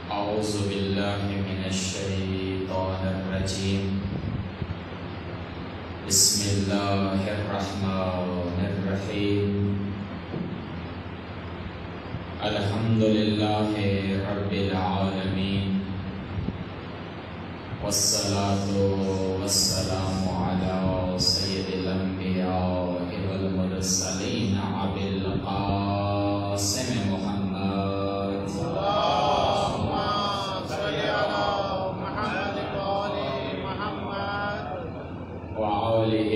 اعوذ باللہ من الشیطان الرجیم بسم اللہ الرحمن الرحیم الحمدللہ رب العالمین والصلاة والسلام علی سید الانبیاء والمرسلین ابی القاسم محمد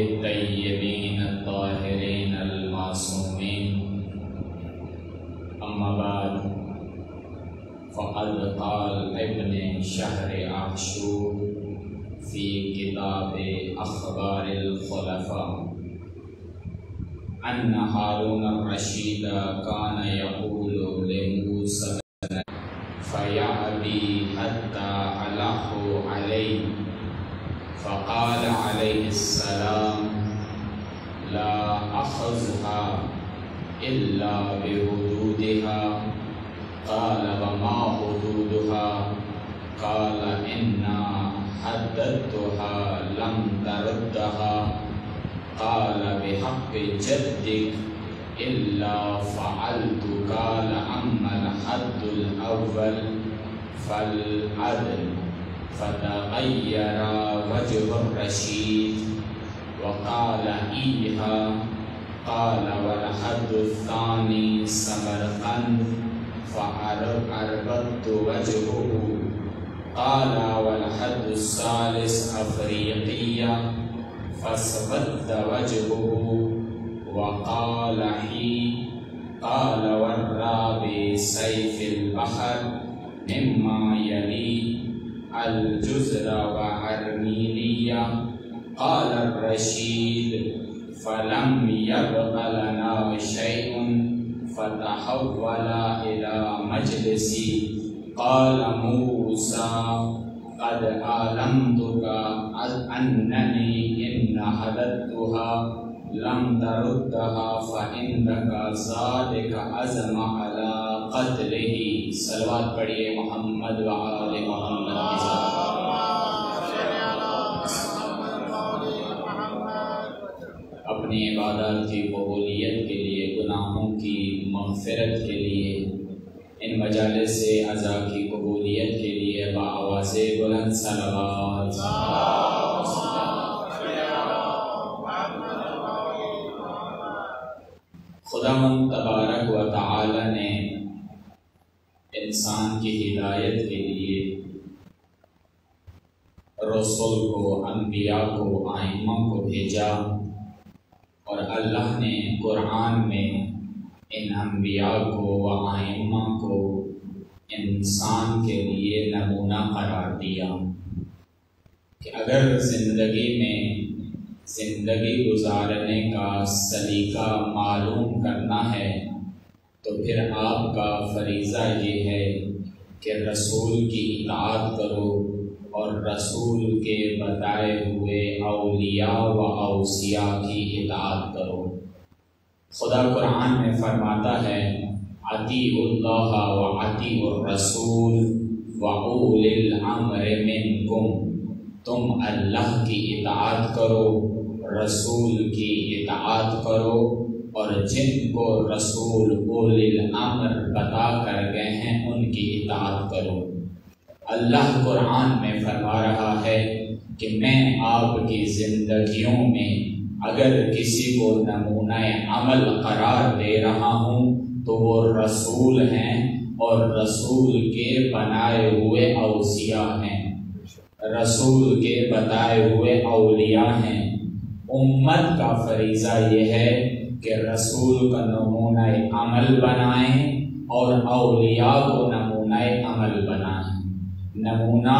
الطیبین الطاہرین المعصومین اما بعد فقد قال ابن شہر عاشور فی کتاب اخبار الخلفاء ان ہارون الرشید کان یقول لموسیٰ فیعبی حتی علیہ علیہ فقال علیہ السلام لا أخذها إلا بحدودها قال وما حدودها قال إنا حددتها لم تردها قال بحق جدك إلا فعلت قال أما الحد الأول فالعدل فتغير وجه الرشيد وقال إيها قال والحد الثاني سمرقند فأربدت وجهه قال والحد الثالث أفريقيا فاسود وجهه وقال حي قال والرابع سيف البحر مما يلي الجزر وأرمينيا قال الرشيد فلم يبق لنا شيء فتحول إلى مجلسي قال موسى قد أعلمتك أنني إن حددتها لم تردها فإنك ذلك عزم على قتله صلوات پڑھیے محمد وآل محمد اپنی عبادات کی قبولیت کے لیے، گناہوں کی مغفرت کے لیے، ان مجالس سے عزا کی قبولیت کے لیے بآواز بلند صلوات خداوند تبارک و تعالی نے انسان کی ہدایت کے لیے رسول کو، انبیاء کو، ائمہ کو بھیجا، اور اللہ نے قرآن میں ان انبیاء کو و ائمہ کو انسان کے لیے نمونہ قرار دیا کہ اگر زندگی میں زندگی گزارنے کا سلیقہ معلوم کرنا ہے تو پھر آپ کا فریضہ یہ ہے کہ رسول کی اطاعت کرو اور رسول کے بتائے ہوئے اولیاء و اوصیاء کی اطاعت کرو۔ خدا قرآن میں فرماتا ہے اطیعوا اللہ و اطیعوا الرسول و اولی الامر منکم، تم اللہ کی اطاعت کرو، رسول کی اطاعت کرو، اور جن کو رسول اولی الامر بتا کر گئے ہیں ان کی اطاعت کرو۔ اللہ قرآن میں فرما رہا ہے کہ میں آپ کی زندگیوں میں اگر کسی کو نمونہ عمل قرار دے رہا ہوں تو وہ رسول ہیں اور رسول کے بنائے ہوئے اوصیاء ہیں، رسول کے بتائے ہوئے اولیاء ہیں۔ امت کا فریضہ یہ ہے کہ رسول کا نمونہ عمل بنائیں اور اولیاء کو نمونہ عمل بنائیں۔ نمونہ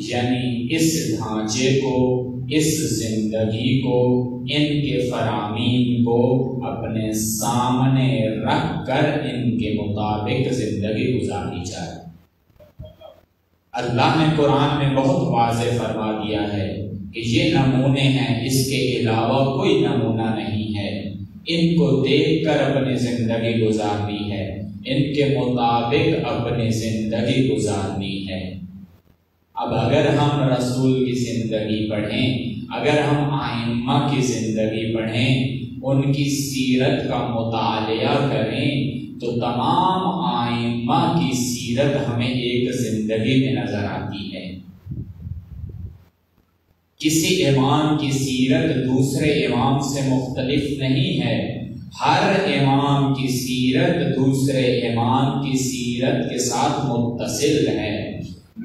یعنی اس ڈھانچے کو، اس زندگی کو، ان کے فرامین کو اپنے سامنے رکھ کر ان کے مطابق زندگی گزاری جائے۔ اللہ نے قرآن میں بہت واضح فرما دیا ہے کہ یہ نمونے ہیں، اس کے علاوہ کوئی نمونہ نہیں ہے، ان کو دیکھ کر اپنی زندگی گزارنی ہے، ان کے مطابق اپنی زندگی گزارنی ہے۔ اب اگر ہم رسول کی زندگی پڑھیں، اگر ہم ائمہ کی زندگی پڑھیں، ان کی سیرت کا مطالعہ کریں، تو تمام ائمہ کی سیرت ہمیں ایک زندگی میں نظر آتی ہے۔ کسی امام کی سیرت دوسرے امام سے مختلف نہیں ہے، ہر امام کی سیرت دوسرے امام کی سیرت کے ساتھ متصل ہے،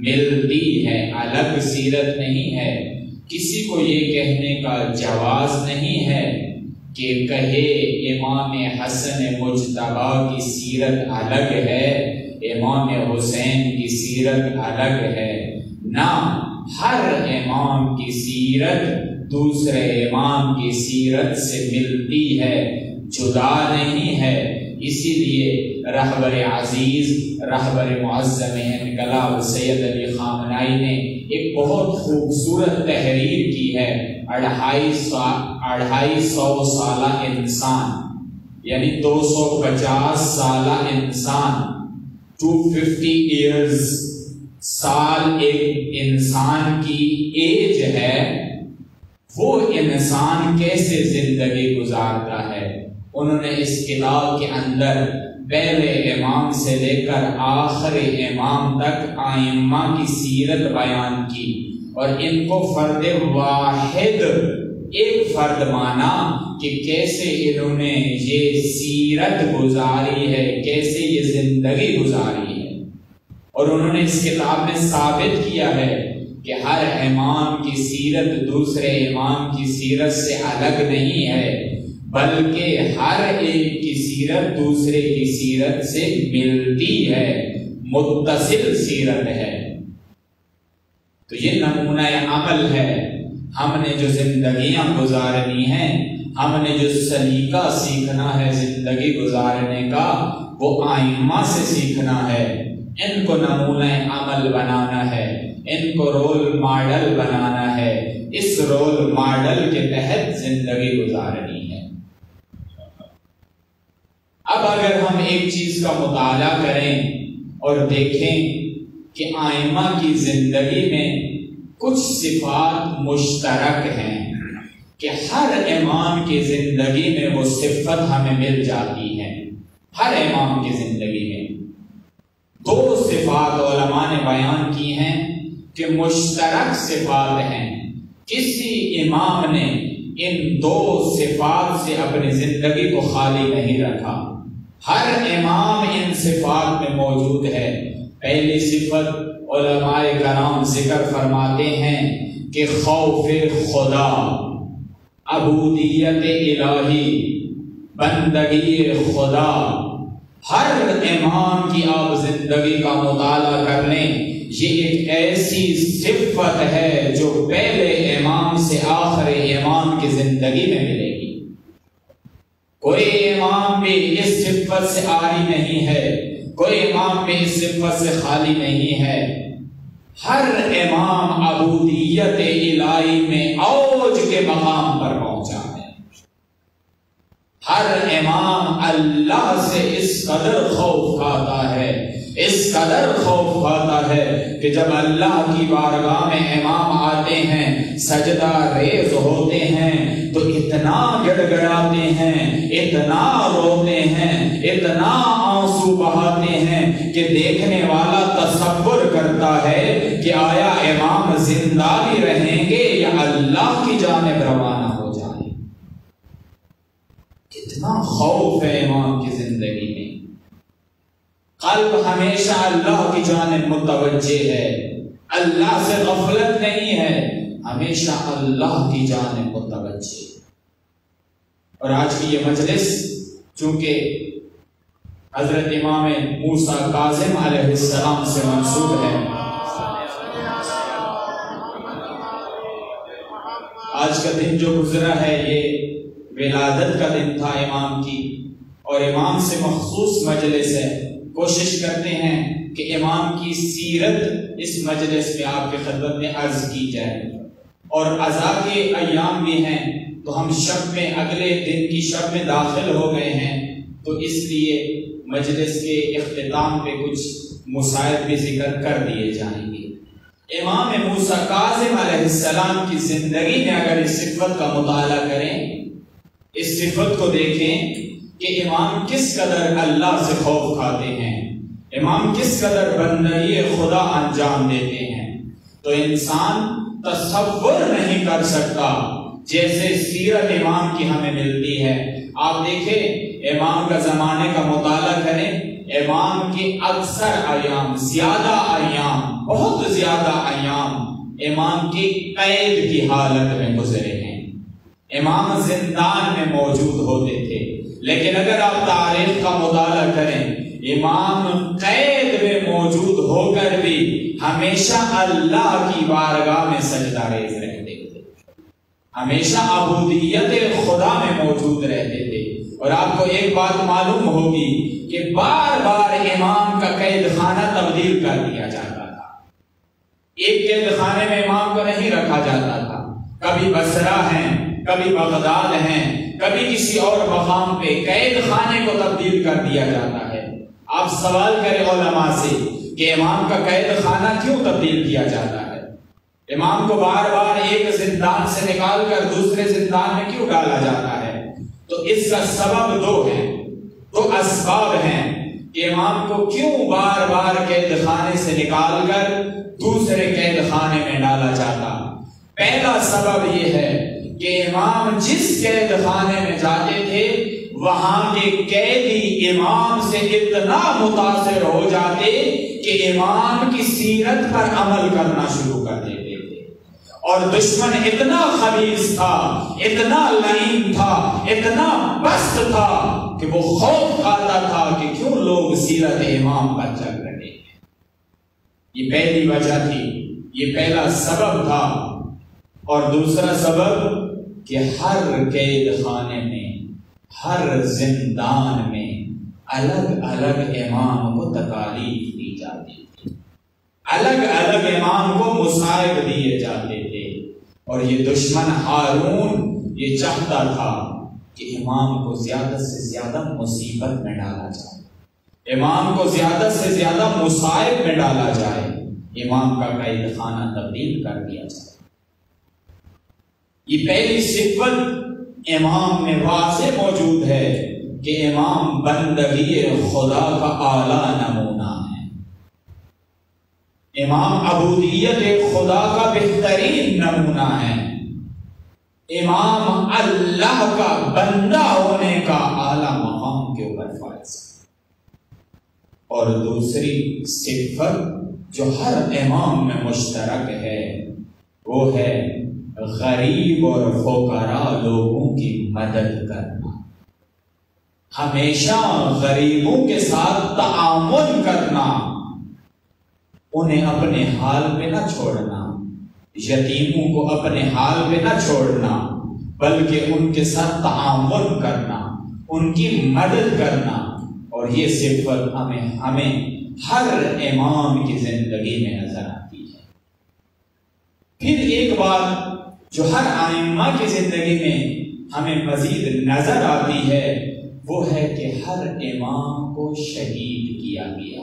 ملتی ہے، الگ سیرت نہیں ہے۔ کسی کو یہ کہنے کا جواز نہیں ہے کہ کہے امام حسن مجتبی کی سیرت الگ ہے، امام حسین کی سیرت الگ ہے، نہ، ہر امام کی سیرت دوسرے امام کی سیرت سے ملتی ہے، جدا نہیں ہے۔ اسی لیے رہبر عزیز، رہبر معظم انقلاب سید علی خامنائی نے ایک بہت خوبصورت تحریر کی ہے، 250 سالہ انسان، یعنی 250 سالہ انسان، 250 ایئرز، سال ایک انسان کی ایج ہے، وہ انسان کیسے زندگی گزارتا ہے۔ انہوں نے اس کتاب کے اندر پہلے امام سے لے کر آخر امام تک ائمہ کی سیرت بیان کی، اور ان کو فرد واحد، ایک فرد مانا کہ کیسے انہوں نے یہ سیرت گزاری ہے، کیسے یہ زندگی گزاری ہے۔ اور انہوں نے اس کتاب میں ثابت کیا ہے کہ ہر امام کی سیرت دوسرے امام کی سیرت سے الگ نہیں ہے، بلکہ ہر ایک کی سیرت دوسرے کی سیرت سے ملتی ہے، متصل سیرت ہے۔ تو یہ نمونہ عمل ہے۔ ہم نے جو زندگیاں گزارنی ہیں، ہم نے جو سلیقہ سیکھنا ہے زندگی گزارنے کا، وہ ائمہ سے سیکھنا ہے۔ ان کو نمونہ عمل بنانا ہے، ان کو رول ماڈل بنانا ہے، اس رول ماڈل کے تحت زندگی گزارنی ہے۔ اب اگر ہم ایک چیز کا مطالعہ کریں اور دیکھیں کہ ائمہ کی زندگی میں کچھ صفات مشترک ہیں، کہ ہر امام کی زندگی میں وہ صفت ہمیں مل جاتی ہے، ہر امام کی زندگی میں 2 صفات علماء نے بیان کی ہیں کہ مشترک صفات ہیں۔ کسی امام نے ان 2 صفات سے اپنی زندگی کو خالی نہیں رکھا، ہر امام ان صفات میں موجود ہے۔ پہلی صفت علماء کرام ذکر فرماتے ہیں کہ خوف خدا، عبودیت الہی، بندگی خدا۔ ہر امام کی آپ زندگی کا مطالعہ کر لیں، یہ ایک ایسی صفت ہے جو پہلے امام سے آخر امام کی زندگی میں ملے گی۔ کوئی امام بھی اس صفت سے عاری نہیں ہے، کوئی امام بھی اس صفت سے خالی نہیں ہے۔ ہر امام عبودیت الہی میں اوج کے مقام پر پہنچا ہے۔ ہر امام اللہ سے اس قدر خوف کھاتا ہے، اس قدر خوف کھاتا ہے کہ جب اللہ کی بارگاہ میں امام آتے ہیں، سجدہ ریز ہوتے ہیں تو اتنا گڑ گڑاتے ہیں، اتنا روتے ہیں، اتنا آنسو بہاتے ہیں کہ دیکھنے والا تصور کرتا ہے کہ آیا امام زندہ بھی رہیں گے یا اللہ کی جانب روانہ ہو جائیں۔ کتنا خوف ہے امام کی زندگی میں۔ قلب ہمیشہ اللہ کی جانب متوجہ ہے، اللہ سے غفلت نہیں ہے، ہمیشہ اللہ کی جانب متوجہ۔ اور آج کی یہ مجلس چونکہ حضرت امام موسیٰ کاظم علیہ السلام سے منسوب ہے، آج کا دن جو گزرا ہے یہ ولادت کا دن تھا امام کی، اور امام سے مخصوص مجلس ہے۔ کوشش کرتے ہیں کہ امام کی سیرت اس مجلس میں آپ کے خدمت میں عرض کی جائے، اور عزا کے ایام بھی ہیں تو ہم شب میں اگلے دن کی شب میں داخل ہو گئے ہیں، تو اس لیے مجلس کے اختتام پہ کچھ مسائل بھی ذکر کر دیے جائیں گے۔ امام موسیٰ کاظم علیہ السلام کی زندگی میں اگر اس صفت کا مطالعہ کریں، اس صفت کو دیکھیں کہ امام کس قدر اللہ سے خوف کھاتے ہیں، امام کس قدر بندگی خدا انجام دیتے ہیں، تو انسان تصور نہیں کر سکتا جیسے سیرت امام کی ہمیں ملتی ہے۔ آپ دیکھیں امام کا زمانے کا مطالعہ کریں، امام کے اکثر ایام، زیادہ ایام، بہت زیادہ ایام امام کی قید کی حالت میں گزرے ہیں۔ امام زندان میں موجود ہوتے تھے، لیکن اگر آپ تاریخ کا مطالعہ کریں، امام قید میں موجود ہو کر بھی ہمیشہ اللہ کی بارگاہ میں سجدہ ریز رہتے تھے، ہمیشہ عبودیت خدا میں موجود رہتے تھے۔ اور آپ کو ایک بات معلوم ہوگی کہ بار بار امام کا قید خانہ تبدیل کر دیا جاتا تھا، ایک قید خانے میں امام کو نہیں رکھا جاتا تھا، کبھی بصرہ ہیں، کبھی بغداد ہیں، کبھی کسی اور مقام پہ قید خانے کو تبدیل کر دیا جاتا ہے۔ آپ سوال کریں علماء سے کہ امام کا قید خانہ کیوں تبدیل کیا جاتا ہے، امام کو بار بار ایک زندان سے نکال کر دوسرے زندان میں کیوں ڈالا جاتا ہے؟ تو اس کا سبب دو اسباب ہیں کہ امام کو کیوں بار بار قید خانے سے نکال کر دوسرے قید خانے میں ڈالا جاتا۔ پہلا سبب یہ ہے کہ امام جس قید خانے میں جاتے تھے وہاں کے قیدی امام سے اتنا متاثر ہو جاتے کہ امام کی سیرت پر عمل کرنا شروع کر دیتے تھے، اور دشمن اتنا خبیث تھا، اتنا لعین تھا، اتنا پست تھا کہ وہ خوف کھاتا تھا کہ کیوں لوگ سیرت امام پر چل رہے ہیں۔ یہ پہلی وجہ تھی، یہ پہلا سبب تھا۔ اور دوسرا سبب کہ ہر قید خانے میں، ہر زندان میں الگ الگ امام کو تکالیف دی جاتی تھی، الگ الگ امام کو مصائب دیے جاتے تھے، اور یہ دشمن ہارون یہ چاہتا تھا کہ امام کو زیادہ سے زیادہ مصیبت میں ڈالا جائے، امام کو زیادہ سے زیادہ مصائب میں ڈالا جائے، امام کا قید خانہ تبدیل کر دیا جائے۔ یہ پہلی صفت امام میں واضح موجود ہے کہ امام بندگی خدا کا اعلیٰ نمونہ ہے، امام عبودیت خدا کا بہترین نمونہ ہے، امام اللہ کا بندہ ہونے کا اعلیٰ مقام کے اوپر فائز ہے۔ اور دوسری صفت جو ہر امام میں مشترک ہے وہ ہے غریب اور فقراء لوگوں کی مدد کرنا، ہمیشہ غریبوں کے ساتھ تعامل کرنا، انہیں اپنے حال پہ نہ چھوڑنا، یتیموں کو اپنے حال پہ نہ چھوڑنا، بلکہ ان کے ساتھ تعامل کرنا، ان کی مدد کرنا۔ اور یہ صفت ہمیں ہر امام کی زندگی میں نظر آتی ہے۔ پھر ایک بات جو ہر ائمہ کی زندگی میں ہمیں مزید نظر آتی ہے وہ ہے کہ ہر امام کو شہید کیا گیا۔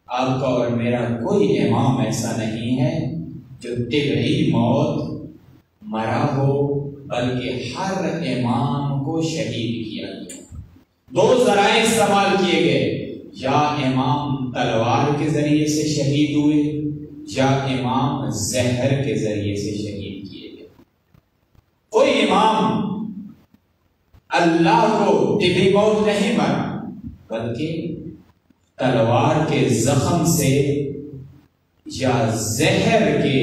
آپ کا اور میرا کوئی امام ایسا نہیں ہے جو طبعی موت مرا ہو، بلکہ ہر امام کو شہید کیا گیا۔ دو ذرائع استعمال کیے گئے، یا امام تلوار کے ذریعے سے شہید ہوئے یا امام زہر کے ذریعے سے شہید کیے گئے۔ کوئی امام اللہ کو طبی موت نہیں مرا، بلکہ تلوار کے زخم سے یا زہر کے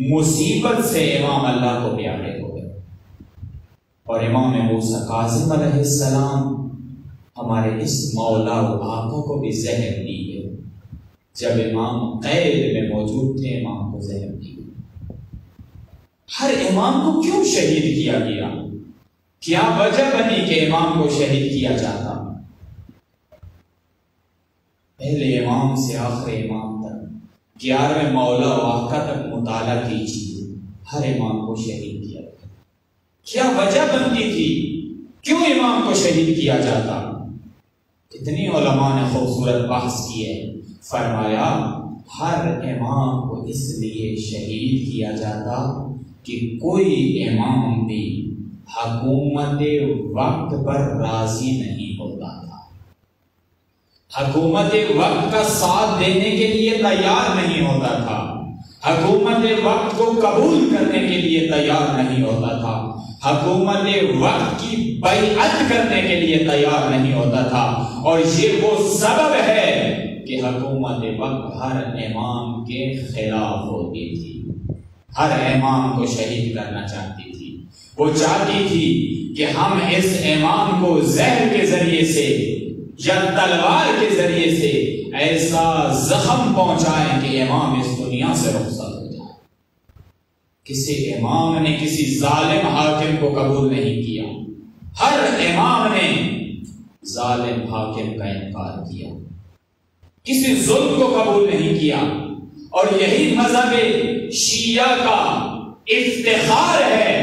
مصیبت سے امام اللہ کو پیارے ہو گئے۔ اور امام موسیٰ کاظم علیہ السلام ہمارے اس مولا و آقا کو بھی زہر دی ہے، جب امام قید میں موجود تھے امام کو زہر دی۔ ہر امام کو کیوں شہید کیا گیا؟ کیا وجہ بنی کہ امام کو شہید کیا جاتا؟ پہلے امام سے آخر امام تک 11ویں مولا واقعہ تک مطالعہ کیجیے، ہر امام کو شہید کیا گیا۔ کیا وجہ بنتی تھی؟ کیوں امام کو شہید کیا جاتا؟ کتنی علماء نے خوبصورت بحث کی ہے۔ فرمایا ہر امام کو اس لیے شہید کیا جاتا کہ کوئی امام بھی حکومت وقت پر راضی نہیں ہوتا تھا، حکومت وقت کا ساتھ دینے کے لیے تیار نہیں ہوتا تھا، حکومت وقت کو قبول کرنے کے لیے تیار نہیں ہوتا تھا، حکومت وقت کی بیعت کرنے کے لیے تیار نہیں ہوتا تھا۔ اور یہ وہ سبب ہے کہ حکومت وقت ہر امام کے خلاف ہوتی تھی، ہر امام کو شہید کرنا چاہتی تھی۔ وہ چاہتی تھی کہ ہم اس امام کو زہر کے ذریعے سے یا تلوار کے ذریعے سے ایسا زخم پہنچائیں کہ امام اس دنیا سے رخصت ہو جائے۔ کسی امام نے کسی ظالم حاکم کو قبول نہیں کیا، ہر امام نے ظالم حاکم کا انکار کیا، کسی ظلم کو قبول نہیں کیا۔ اور یہی مذہب شیعہ کا افتخار ہے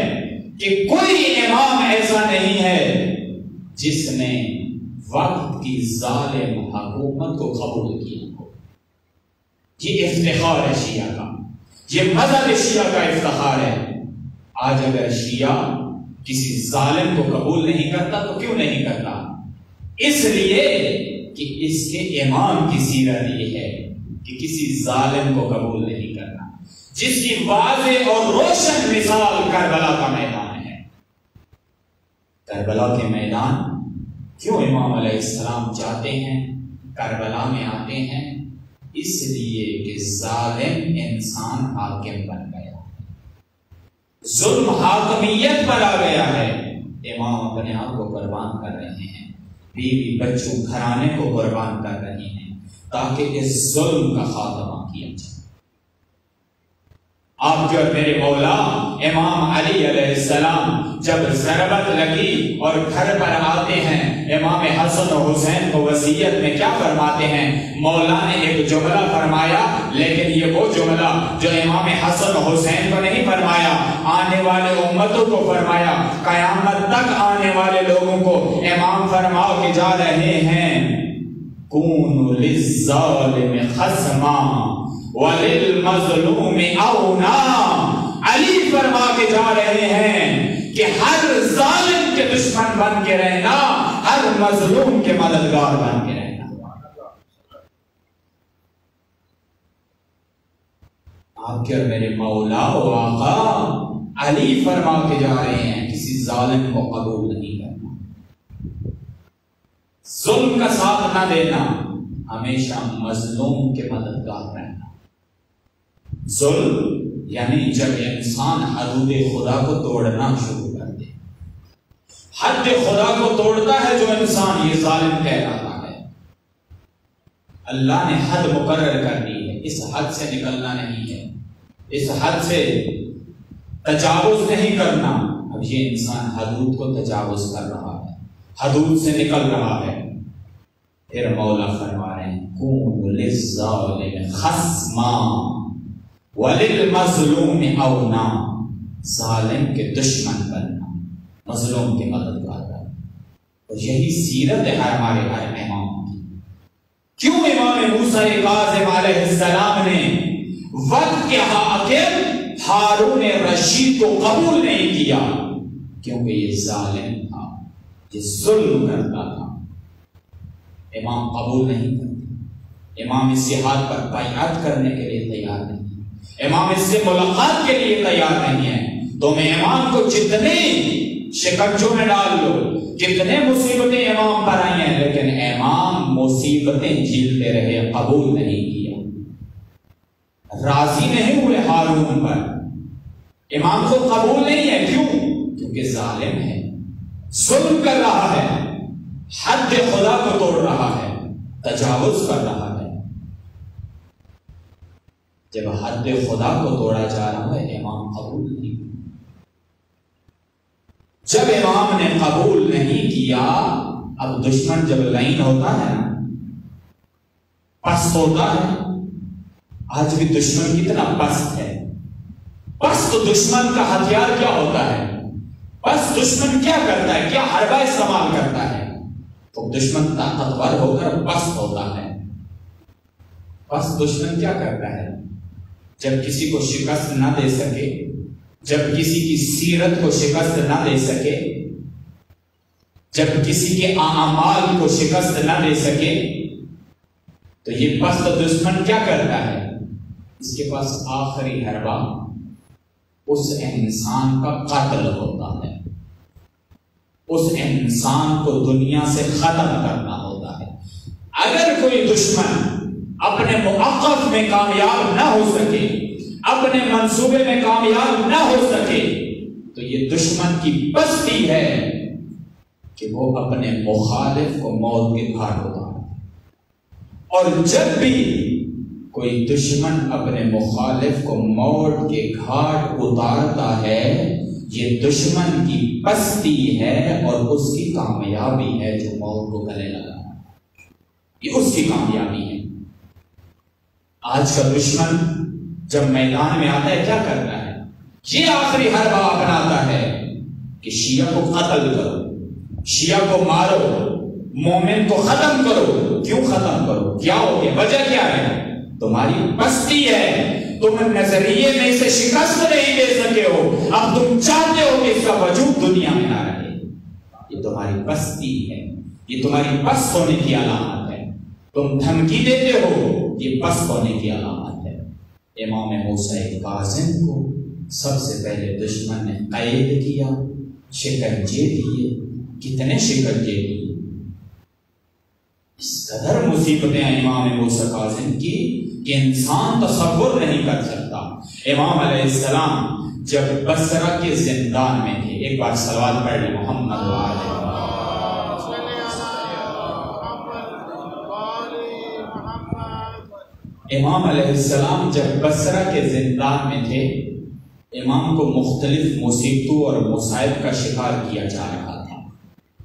کہ کوئی امام ایسا نہیں ہے جس نے وقت کی ظالم حکومت کو قبول کیا ہو۔ یہ افتخار ہے شیعہ کا، یہ مذہب شیعہ کا افتخار ہے۔ آج اگر شیعہ کسی ظالم کو قبول نہیں کرتا تو کیوں نہیں کرتا؟ اس لیے کہ اس کے امام کی سیرت یہ ہے کہ کسی ظالم کو قبول نہیں کرنا، جس کی واضح اور روشن مثال کربلا کا میدان ہے۔ کربلا کے میدان کیوں امام علیہ السلام جاتے ہیں، کربلا میں آتے ہیں؟ اس لیے کہ ظالم انسان حاکم بن گیا، ظلم حاکمیت پر آ گیا ہے۔ امام اپنے آپ کو قربان کر رہے ہیں، بیوی بچوں گھرانے کو قربان کر رہے ہیں تاکہ اس ظلم کا خاتمہ کیا جائے۔ آپ کے اور میرے مولا امام علی علیہ السلام جب ضربت لگی اور گھر پر آتے ہیں، امام حسن و حسین کو وصیت میں کیا فرماتے ہیں؟ مولا نے ایک جملہ فرمایا، لیکن یہ وہ جملہ جو امام حسن و حسین کو نہیں فرمایا، آنے والے امتوں کو فرمایا، قیامت تک آنے والے لوگوں کو امام فرماؤ کے جا رہے ہیں، کونوا للظالم خصما وَلِلْمَظْلُومِ أَوْنَا۔ علی فرما کے جا رہے ہیں کہ ہر ظالم کے دشمن بن کے رہنا، ہر مظلوم کے مددگار بن کے رہنا۔ آپ کے اور میرے مولا و آقا علی فرما کے جا رہے ہیں کسی ظالم کو قبول نہیں کرنا، ظلم کا ساتھ نہ دینا، ہمیشہ مظلوم کے مددگار رہنا۔ ظلم یعنی جب انسان حدود خدا کو توڑنا شروع کر دے، حد خدا کو توڑتا ہے جو انسان، یہ ظالم کہلاتا ہے۔ اللہ نے حد مقرر کر دی ہے، اس حد سے نکلنا نہیں ہے، اس حد سے تجاوز نہیں کرنا۔ اب یہ انسان حدود کو تجاوز کر رہا ہے، حدود سے نکل رہا ہے۔ پھر مولا فرما رہے ہیں کونوا للظالم خصما وَلِلْمَظْلُومِ أَوْنَا، ظالم کے دشمن بننا، مظلوم کے مددگار بننا۔ اور یہی سیرت ہے ہمارے ہر امام کی۔ کیوں امام موسیٰ کاظم علیہ السلام نے وقت کے حاکم ہارون رشید کو قبول نہیں کیا؟ کیونکہ یہ ظالم تھا، یہ ظلم کرتا تھا۔ امام قبول نہیں کرتے، امام اس جہاد پر بیعت کرنے کے لیے تیار نہیں، امام اس سے ملاقات کے لیے تیار نہیں ہے۔ تم امام کو جتنے شکنجوں میں ڈال لو، کتنے مصیبتیں امام پر آئی ہیں، لیکن امام مصیبتیں جھیلتے رہے، قبول نہیں کیا، راضی نہیں ہوئے ہارون پر۔ امام کو قبول نہیں ہے، کیوں؟ کیونکہ ظالم ہے، ظلم کر رہا ہے، حد خدا کو توڑ رہا ہے، تجاوز کر رہا ہے۔ جب حد خدا کو توڑا جا رہا ہے، امام قبول نہیں، جب امام نے قبول نہیں کیا، اب دشمن جب لائن ہوتا ہے نا، پست ہوتا ہے. آج بھی دشمن کتنا پست ہے. پست دشمن کا ہتھیار کیا ہوتا ہے؟ پست دشمن کیا کرتا ہے؟ کیا حربہ استعمال کرتا ہے؟ تو دشمن طاقتور ہو کر پست ہوتا ہے. پست دشمن کیا کرتا ہے؟ جب کسی کو شکست نہ دے سکے، جب کسی کی سیرت کو شکست نہ دے سکے، جب کسی کے اعمال کو شکست نہ دے سکے، تو یہ پست دشمن کیا کرتا ہے؟ اس کے پاس آخری حربہ اس انسان کا قتل ہوتا ہے، اس انسان کو دنیا سے ختم کرنا ہوتا ہے. اگر کوئی دشمن اپنے موقف میں کامیاب نہ ہو سکے، اپنے منصوبے میں کامیاب نہ ہو سکے، تو یہ دشمن کی پستی ہے کہ وہ اپنے مخالف کو موت کے گھاٹ اتارے. اور جب بھی کوئی دشمن اپنے مخالف کو موت کے گھاٹ اتارتا ہے، یہ دشمن کی پستی ہے اور اس کی کامیابی ہے جو موت کو گلے لگا. یہ اس کی کامیابی ہے. آج کا دشمن جب میدان میں آتا ہے کیا کرتا ہے؟ یہ آخری حربہ اپناتا ہے کہ شیعہ کو قتل کرو، شیعہ کو مارو، مومن کو ختم کرو. کیوں ختم کرو؟ کیا ہو گیا؟ وجہ کیا ہے؟ تمہاری پستی ہے. تم نظریے میں اسے شکست نہیں دے سکے ہو، اب تم چاہتے ہو کہ اس کا وجود دنیا میں نہ رہے. یہ تمہاری پستی ہے، یہ تمہاری پست ہونے کی علامت ہے. تم دھمکی دیتے ہو، یہ پست ہونے کی علامت ہے. امام موسیٰ کاظم کو سب سے پہلے دشمن نے قید کیا، شکنجے دیے. کتنے شکنجے دیے؟ اس قدر مصیبتیں امام موسیٰ کاظم کی کہ انسان تصور نہیں کر سکتا. امام علیہ السلام جب بصرہ کے زندان میں تھے، ایک بار صلوات پڑھ لیں محمد وآلہ. امام علیہ السلام جب بصرہ کے زندان میں تھے، امام کو مختلف مصیبتوں اور مصائب کا شکار کیا جا رہا تھا.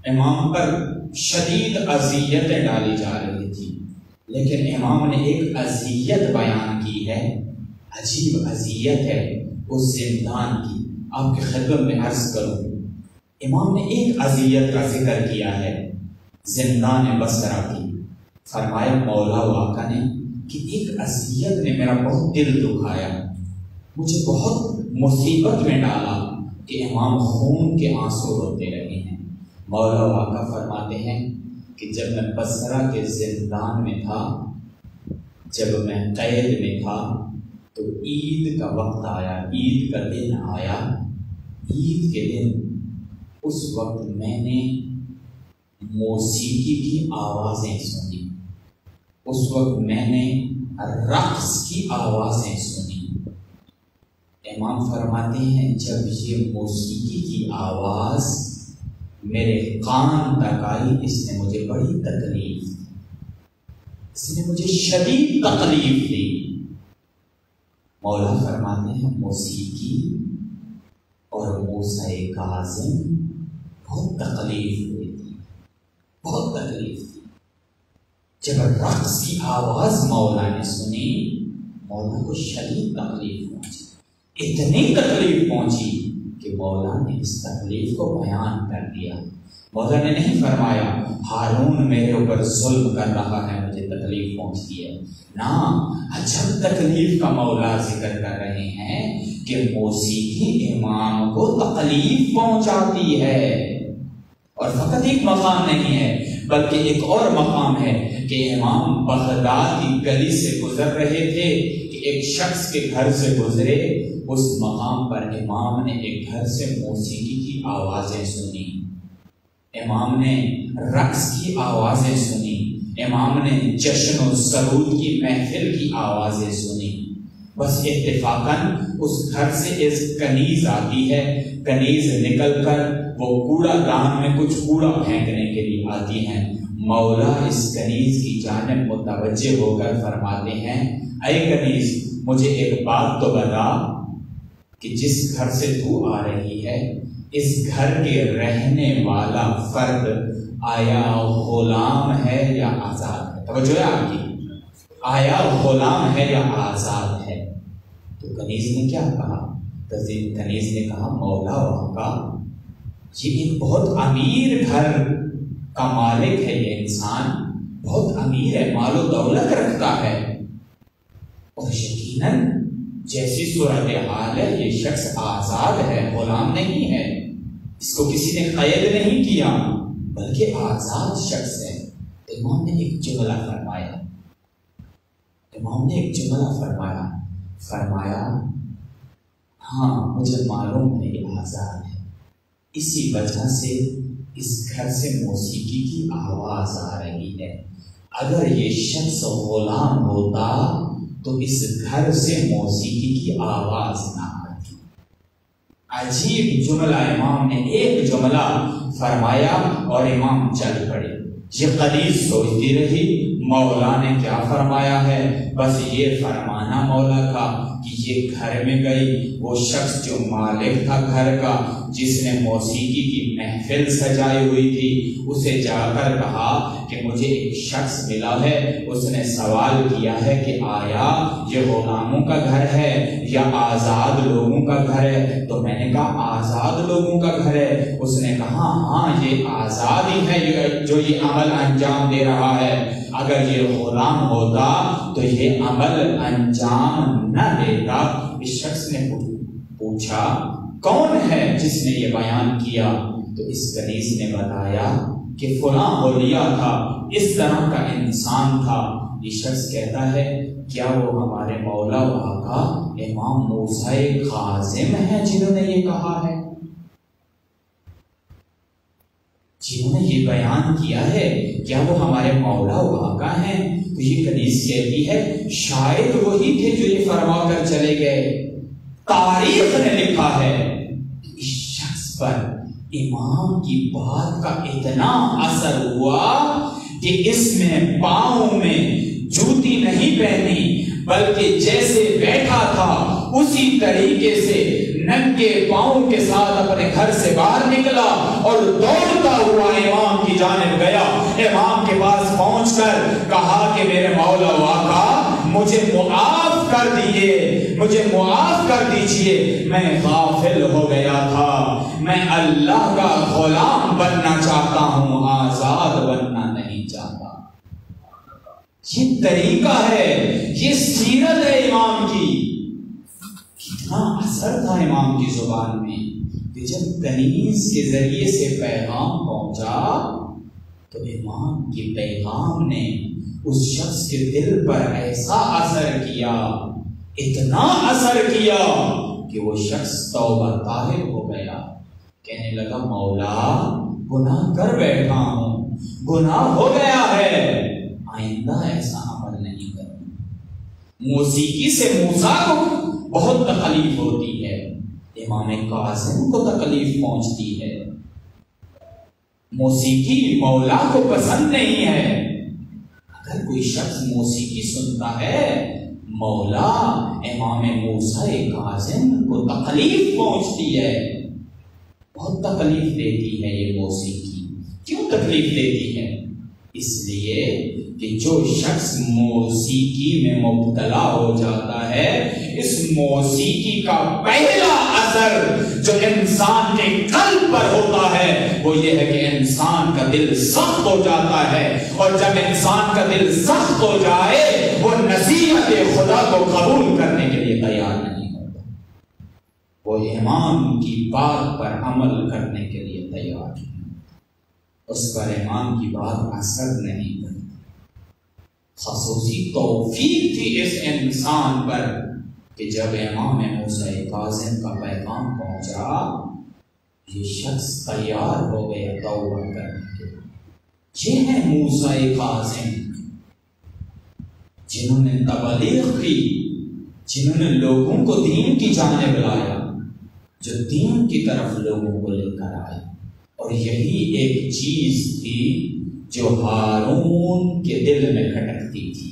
امام پر شدید اذیتیں ڈالی جا رہی تھی، لیکن امام نے ایک اذیت بیان کی ہے، عجیب اذیت ہے اس زندان کی. آپ کی خدمت میں عرض کروں، امام نے ایک اذیت کا ذکر کیا ہے زندان بصرہ کی. فرمایا مولا واقع نے کہ ایک اذیت نے میرا بہت دل دکھایا، مجھے بہت مصیبت میں ڈالا کہ امام خون کے آنسو روتے رہے ہیں. مولا واقع فرماتے ہیں کہ جب میں بصرہ کے زندان میں تھا، جب میں قید میں تھا، تو عید کا وقت آیا، عید کا دن آیا. عید کے دن اس وقت میں نے موسیقی کی آوازیں سنی، اس وقت میں نے رقص کی آوازیں سنی. امام فرماتے ہیں جب یہ موسیقی کی آواز میرے کان تک آئی، اس نے مجھے بڑی تکلیف دی، اس نے مجھے شدید تکلیف دی. مولا فرماتے ہیں موسیقی اور موسیٰ کاظم بہت تکلیف ہوئی تھی، بہت تکلیف تھی. جب رقص کی آواز مولا نے سنی، مولا کو شدید تکلیف پہنچی. اتنی تکلیف پہنچی کہ مولا نے اس تکلیف کو بیان کر دیا. مولا نے نہیں فرمایا ہارون میرے اوپر ظلم کر رہا ہے مجھے تکلیف پہنچتی ہے، نا. عجب تکلیف کا مولا ذکر کر رہے ہیں کہ موسیقی امام کو تکلیف پہنچاتی ہے. اور فقط ایک مقام نہیں ہے بلکہ ایک اور مقام ہے کہ امام بغداد کی گلی سے گزر رہے تھے کہ ایک شخص کے گھر سے گزرے. اس مقام پر امام نے ایک گھر سے موسیقی کی آوازیں سنی، امام نے رقص کی آوازیں سنی، امام نے جشن و سرود کی محفل کی آوازیں سنی. بس اتفاقاً اس گھر سے ایک کنیز آتی ہے، کنیز نکل کر وہ کوڑا دان میں کچھ کوڑا پھینکنے کے لیے آتی ہیں. مولا اس کنیز کی جانب متوجہ ہو کر فرماتے ہیں اے کنیز مجھے ایک بات تو بتا، کہ جس گھر سے تو آ رہی ہے اس گھر کے رہنے والا فرد آیا غلام ہے یا آزاد ہے؟ توجہ ہے آپ کی، آیا غلام ہے یا آزاد ہے؟ تو کنیز نے کیا کہا؟ کنیز نے کہا مولا وہاں کا یہ ایک بہت امیر گھر کا مالک ہے، یہ انسان بہت امیر ہے، مال و دولت رکھتا ہے، اور یقیناً جیسی صورتحال ہے یہ شخص آزاد ہے، غلام نہیں ہے، اس کو کسی نے قید نہیں کیا بلکہ آزاد شخص ہے۔ امام نے ایک جملہ فرمایا، فرمایا ہاں مجھے معلوم ہے یہ آزاد ہے، اسی وجہ سے اس گھر سے موسیقی کی آواز آ رہی ہے، اگر یہ شخص غلام ہوتا تو اس گھر سے موسیقی کی آواز نہ آتی۔ عجیب جملہ، امام نے ایک جملہ فرمایا اور امام چل پڑے۔ یہ قدیس سوچتی رہی مولا نے کیا فرمایا ہے، بس یہ فرمانا مولا کا کہ یہ گھر میں گئی، وہ شخص جو مالک تھا گھر کا، جس نے موسیقی کی محفل سجائی ہوئی تھی، اسے جا کر کہا کہ مجھے ایک شخص ملا ہے، اس نے سوال کیا ہے کہ آیا یہ غلاموں کا گھر ہے یا آزاد لوگوں کا گھر ہے؟ تو میں نے کہا آزاد لوگوں کا گھر ہے۔ اس نے کہا ہاں یہ آزاد ہی ہے جو یہ عمل انجام دے رہا ہے، اگر یہ غلام ہوتا تو یہ عمل انجام نہ دیتا۔ اس شخص نے پوچھا کون ہے جس نے یہ بیان کیا؟ تو اس کنیز نے بتایا کہ فلاں اولیاء تھا، اس طرح کا انسان تھا۔ یہ شخص کہتا ہے کیا وہ ہمارے مولا و آقا امام موسیٰ کاظم ہیں جنہوں نے یہ کہا ہے، جنہوں نے یہ بیان کیا ہے، کیا وہ ہمارے مولا و آقا ہیں؟ تو یہ کنیز کہتی ہے شاید وہی تھے جو یہ فرما کر چلے گئے۔ تاریخ نے لکھا ہے اس شخص پر امام کی بات کا اتنا اثر ہوا کہ اس میں پاؤں میں جوتی نہیں پہنی، بلکہ جیسے بیٹھا تھا اسی طریقے سے ننگے پاؤں کے ساتھ اپنے گھر سے باہر نکلا اور دوڑتا ہوا امام کی جانب گیا۔ امام کے پاس پہنچ کر کہا کہ میرے مولا و آقا مجھے معاف کر دیجئے، مجھے معاف کر دیجئے، میں غافل ہو گیا تھا، میں اللہ کا غلام بننا چاہتا ہوں، آزاد بننا نہیں چاہتا۔ یہ طریقہ ہے، یہ سیرت ہے امام کی۔ کتنا اثر تھا امام کی زبان میں کہ جب کنیز کے ذریعے سے پیغام پہنچا تو امام کے پیغام نے اس شخص کے دل پر ایسا اثر کیا، اتنا اثر کیا کہ وہ شخص توبہ طالب ہو گیا، کہنے لگا مولا گناہ کر بیٹھا ہوں، گناہ ہو گیا ہے، آئندہ ایسا عمل نہیں کروں۔ موسیقی سے موسیٰ کو بہت تکلیف ہوتی ہے، امام کاظم کو تکلیف پہنچتی ہے، موسیقی مولا کو پسند نہیں ہے۔ اگر کوئی شخص موسیقی سنتا ہے، مولا امام موسیٰ کاظم کو تکلیف پہنچتی ہے، بہت تکلیف دیتی ہے یہ موسیقی۔ کیوں تکلیف دیتی ہے؟ اس لیے کہ جو شخص موسیقی میں مبتلا ہو جاتا ہے، اس موسیقی کا پہلا اثر جو انسان کے قلب پر ہوتا ہے وہ یہ ہے کہ انسان کا دل سخت ہو جاتا ہے، اور جب انسان کا دل سخت ہو جائے وہ نصیحت خدا کو قبول کرنے کے لیے تیار نہیں ہوتا، وہ امام کی بات پر عمل کرنے کے لیے تیار نہیں، اس پر امام کی بات اثر نہیں کرتی۔ خصوصی توفیق تھی اس انسان پر کہ جب امام موسیٰ کاظم کا پیغام پہنچا یہ شخص تیار ہو گیا توبہ کرنے کے لیے۔ یہ ہے موسیٰ کاظم جنہوں نے تبلیغ کی، جنہوں نے لوگوں کو دین کی جانب لایا، جو دین کی طرف لوگوں کو لے کر آئے۔ اور یہی ایک چیز تھی جو ہارون کے دل میں کھٹکتی تھی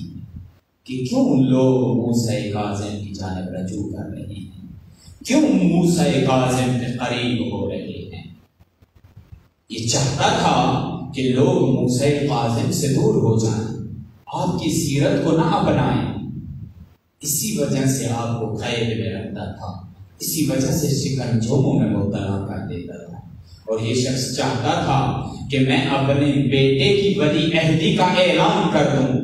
کہ کیوں لوگ موسیٰ کاظم کی جانب رجوع کر رہے ہیں، کیوں موسیٰ کاظم کے قریب ہو رہے ہیں؟ یہ چاہتا تھا کہ لوگ موسیٰ کاظم سے دور ہو جائیں، آپ کی سیرت کو نہ اپنائیں، اسی وجہ سے آپ کو قید میں رکھتا تھا، اسی وجہ سے شکنجوں میں مبتلا کر دیتا تھا۔ اور یہ شخص چاہتا تھا کہ میں اپنے بیٹے کی ولی عہدی کا اعلان کر دوں،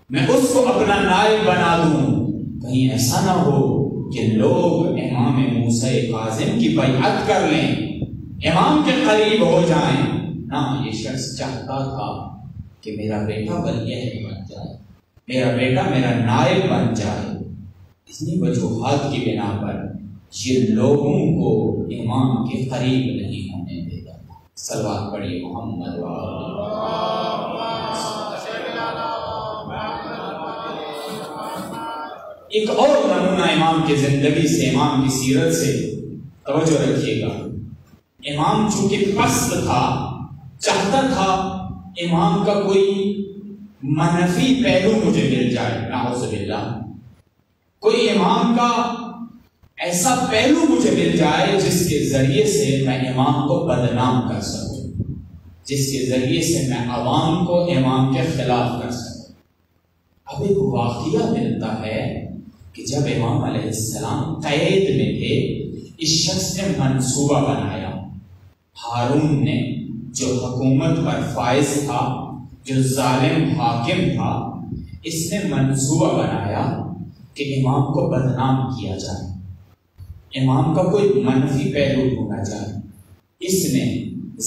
میں اس کو اپنا نائب بنا دوں، کہیں ایسا نہ ہو کہ لوگ امام موسیٰ کاظم کی بیعت کر لیں، امام کے قریب ہو جائیں۔ نہ، یہ شخص چاہتا تھا کہ میرا بیٹا ولی عہد بن جائے، میرا بیٹا میرا نائب بن جائے۔ اتنی وجوہات کی بنا پر یہ لوگوں کو امام کے قریب نہیں ہونے دیتا تھا۔ صلوات پڑھیے محمد ایک اور نمونہ امام کی زندگی سے، امام کی سیرت سے توجہ رکھیے گا۔ امام چونکہ پست تھا، چاہتا تھا امام کا کوئی منفی پہلو مجھے مل جائے، نعوذ باللہ، کوئی امام کا ایسا پہلو مجھے مل جائے جس کے ذریعے سے میں امام کو بدنام کر سکوں، جس کے ذریعے سے میں عوام کو امام کے خلاف کر سکوں۔ اب ایک واقعہ ملتا ہے کہ جب امام علیہ السلام قید میں تھے، اس شخص نے منصوبہ بنایا، ہارون نے جو حکومت پر فائز تھا، جو ظالم حاکم تھا، اس نے منصوبہ بنایا کہ امام کو بدنام کیا جائے، امام کا کوئی منفی پہلو ہونا چاہے۔ اس نے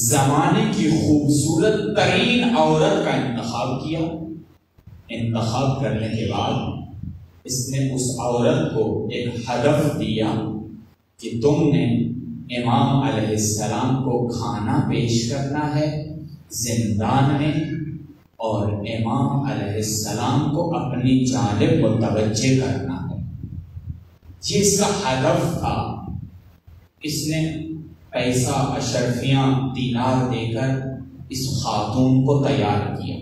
زمانے کی خوبصورت ترین عورت کا انتخاب کیا، انتخاب کرنے کے بعد اس نے اس عورت کو ایک ہدف دیا کہ تم نے امام علیہ السلام کو کھانا پیش کرنا ہے زندان میں، اور امام علیہ السلام کو اپنی جانب متوجہ کرنا ہے۔ یہ اس کا ہدف تھا۔ اس نے پیسہ، اشرفیاں، دینار دے کر اس خاتون کو تیار کیا۔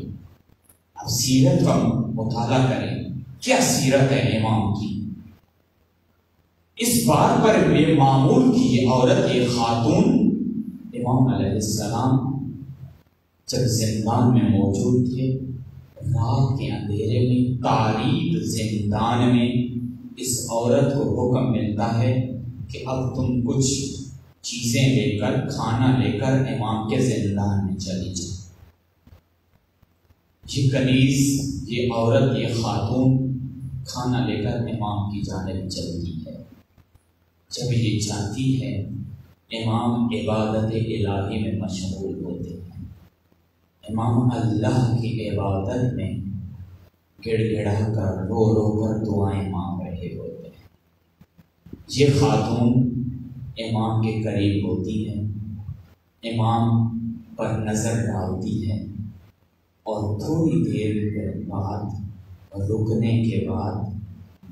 اب سیرت کا مطالعہ کریں، کیا سیرت ہے امام کی۔ اس بات پر بے معمول کی یہ عورت، یہ خاتون، امام علیہ السلام جب زندان میں موجود تھے، رات کے اندھیرے میں تاریک زندان میں اس عورت کو حکم ملتا ہے کہ اب تم کچھ چیزیں لے کر، کھانا لے کر امام کے زندان میں چلی جائے۔ یہ کنیز، یہ عورت، یہ خاتون کھانا لے کر امام کی جانب چلتی ہے۔ جب یہ جاتی ہے، امام عبادت الہی میں مشغول ہوتے ہیں، امام اللہ کی عبادت میں گڑ گڑا کر، رو رو کر دعائیں مانگ رہے ہوتے ہیں۔ یہ خاتون امام کے قریب ہوتی ہے، امام پر نظر ڈالتی ہے، اور تھوڑی دیر کے بعد، رکنے کے بعد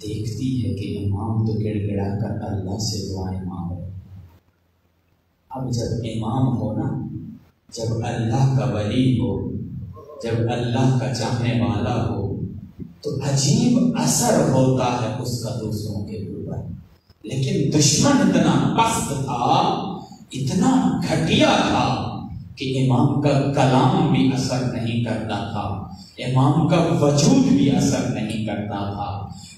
دیکھتی ہے کہ امام تو گڑ گڑا کر اللہ سے دعائیں مانگ رہے۔ اب جب امام ہو نا، جب اللہ کا ولی ہو، جب اللہ کا چاہنے والا ہو، تو عجیب اثر ہوتا ہے اس کا دوسروں کے اوپر۔ لیکن دشمن اتنا پست تھا، اتنا گھٹیا تھا کہ امام کا کلام بھی اثر نہیں کرتا تھا، امام کا وجود بھی اثر نہیں کرتا تھا۔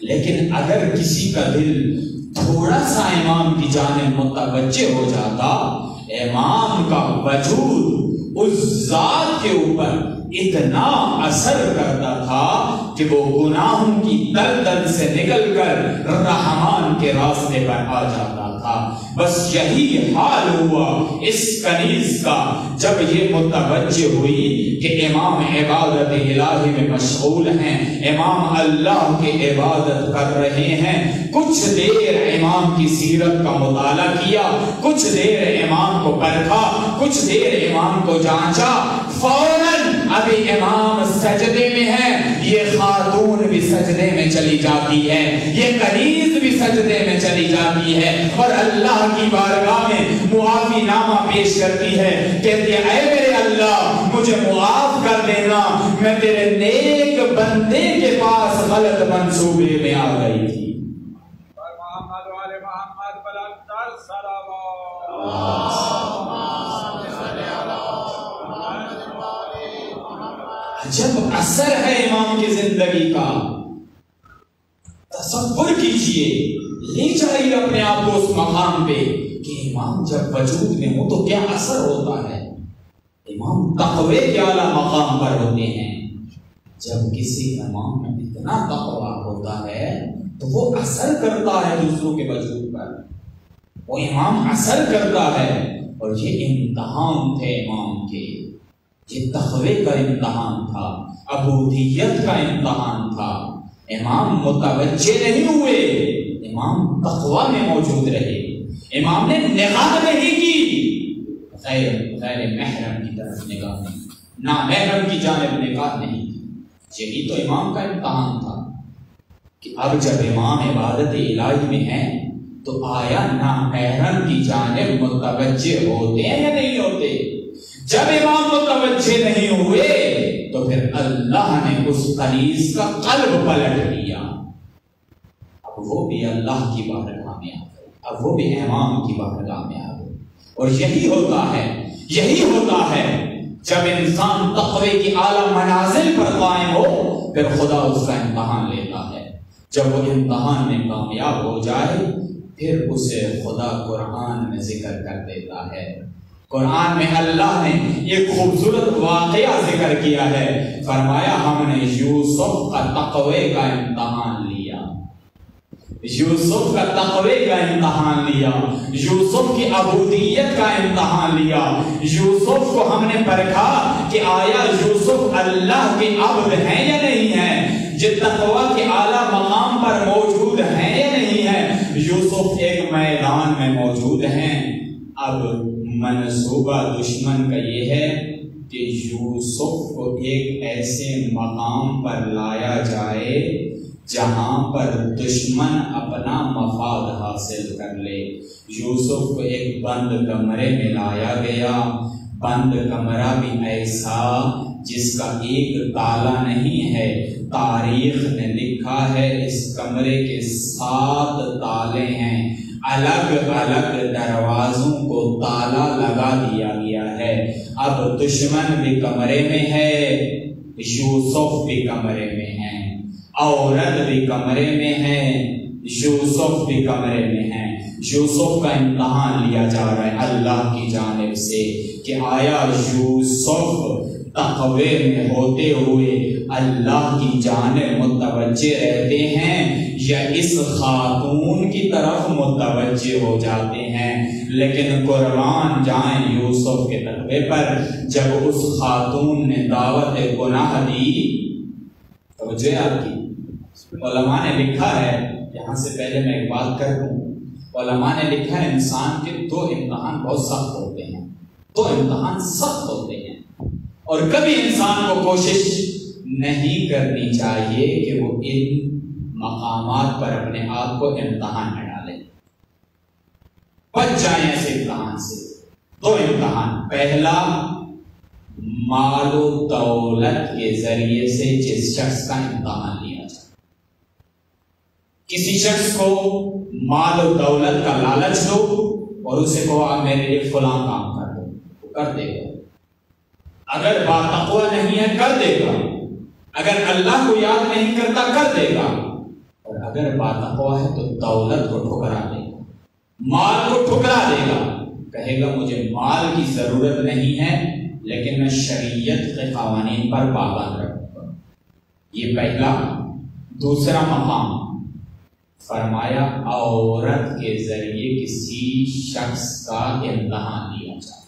لیکن اگر کسی کا دل تھوڑا سا امام کی جانب متوجہ ہو جاتا، امام کا وجود اس ذات کے اوپر اتنا اثر کرتا تھا کہ وہ گناہوں کی دلدل سے نکل کر رحمان کے راستے پر آ جاتا تھا۔ بس یہی حال ہوا اس کنیز کا جب یہ متوجہ ہوئی کہ امام عبادت الہی میں مشغول ہیں، امام اللہ کی عبادت کر رہے ہیں۔ کچھ دیر امام کی سیرت کا مطالعہ کیا، کچھ دیر امام کو پرکھا، کچھ دیر امام کو جانچا، فوراً ابھی امام سجدے میں ہے، یہ خاتون بھی سجدے میں چلی جاتی ہے، یہ کنیز بھی سجدے میں چلی جاتی ہے، اور اللہ کی بارگاہ میں معافی نامہ پیش کرتی ہے، کہتی ہے اے میرے اللہ مجھے معاف کر دینا، میں تیرے نیک بندے کے پاس غلط منصوبے میں آ گئی تھی۔ اکثر صلوات. جب اثر ہے امام کی زندگی کا، تصور کیجئے، لے جائیے اپنے آپ کو اس مقام پہ کہ امام جب وجود میں ہو تو کیا اثر ہوتا ہے. امام تقوی کے اعلیٰ مقام پر ہوتے ہیں. جب کسی امام میں اتنا تقوی ہوتا ہے تو وہ اثر کرتا ہے دوسروں کے وجود پر، وہ امام اثر کرتا ہے. اور یہ امتحان تھے امام کے، یہ تقوی کا امتحان تھا، عبودیت کا امتحان تھا. امام متوجہ نہیں ہوئے، امام تقوی میں موجود رہے. امام نے نگاہ نہیں کی، غیر محرم کی طرف نگاہ نہیں، نہ محرم کی جانب نگاہ نہیں کی. یہی تو امام کا امتحان تھا کہ اب جب امام عبادت الہی میں ہیں تو آیا نہ محرم کی جانب متوجہ ہوتے ہیں یا نہیں ہوتے. جب امام متوجہ نہیں ہوئے تو پھر اللہ نے اس قلیز کا قلب پلٹ لیا. اب وہ بھی اللہ کی بارگاہ میں آ گئے، اب وہ بھی امام کی بارگاہ میں آ گئے. اور یہی ہوتا ہے جب انسان تقوی کی اعلیٰ منازل پر قائم ہو پھر خدا اس کا امتحان لیتا ہے. جب وہ امتحان میں کامیاب ہو جائے پھر اسے خدا قرآن میں ذکر کر دیتا ہے. قرآن میں اللہ نے ایک خوبصورت واقعہ ذکر کیا ہے. فرمایا ہم نے یوسف کا تقوی کا امتحان لیا، یوسف کا تقوی کا امتحان لیا، یوسف کی عبودیت کا امتحان لیا. یوسف کو ہم نے پرکھا کہ آیا یوسف اللہ کے عبد ہیں یا نہیں ہیں، جو تقوی کے اعلیٰ مقام پر موجود ہیں یا نہیں ہیں. یوسف ایک میدان میں موجود ہیں. اب منصوبہ دشمن کا یہ ہے کہ یوسف کو ایک ایسے مقام پر لایا جائے جہاں پر دشمن اپنا مفاد حاصل کر لے. یوسف کو ایک بند کمرے میں لایا گیا، بند کمرہ بھی ایسا جس کا ایک تالا نہیں ہے. تاریخ نے لکھا ہے اس کمرے کے 7 تالے ہیں، الگ الگ دروازوں کو تالا لگا دیا گیا ہے. اب دشمن بھی کمرے میں ہے، یوسف بھی کمرے میں ہے، عورت بھی کمرے میں ہے، یوسف بھی کمرے میں ہے. یوسف کا امتحان لیا جا رہا ہے اللہ کی جانب سے کہ آیا یوسف تقوی میں ہوتے ہوئے اللہ کی جانب متوجہ رہتے ہیں یا اس خاتون کی طرف متوجہ ہو جاتے ہیں. لیکن قربان جائیں یوسف کے تقوی پر، جب اس خاتون نے دعوت گناہ دی، توجہ آپ کی، علماء نے لکھا ہے، یہاں سے پہلے میں ایک بات کر دوں، علماء نے لکھا ہے انسان کے 2 امتحان بہت سخت ہوتے ہیں، 2 امتحان سخت ہوتے ہیں. اور کبھی انسان کو کوشش نہیں کرنی چاہیے کہ وہ ان مقامات پر اپنے آپ کو امتحان میں ڈالے، بچ جائیں ایسے امتحان سے. 2 امتحان، پہلا مال و دولت کے ذریعے سے جس شخص کا امتحان لیا جائے. کسی شخص کو مال و دولت کا لالچ دو اور اسے کہو آپ میرے لیے فلاں کام کر دو، وہ کر دے گا. اگر باتقوی نہیں ہے کر دے گا، اگر اللہ کو یاد نہیں کرتا کر دے گا. اور اگر باتقوی ہے تو دولت کو ٹھکرا دے گا، مال کو ٹھکرا دے گا، کہے گا مجھے مال کی ضرورت نہیں ہے لیکن میں شریعت کے قوانین پر پابند رہوں گا. یہ پہلا. دوسرا مقام فرمایا عورت کے ذریعے کسی شخص کا امتحان لیا جائے.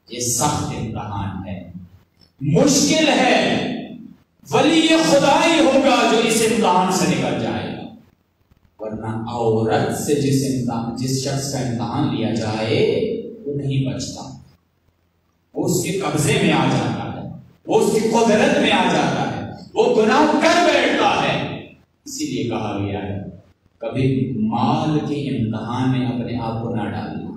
یہ سخت امتحان ہے، مشکل ہے. ولی خدا ہی ہوگا جو اس امتحان سے نکل جائے گا، ورنہ عورت سے جس شخص کا امتحان لیا جائے وہ نہیں بچتا. وہ اس کے قبضے میں آ جاتا ہے، وہ اس کی قدرت میں آ جاتا ہے، وہ گناہ کر بیٹھتا ہے. اسی لیے کہا گیا ہے کبھی مال کے امتحان میں اپنے آپ کو نہ ڈالنا،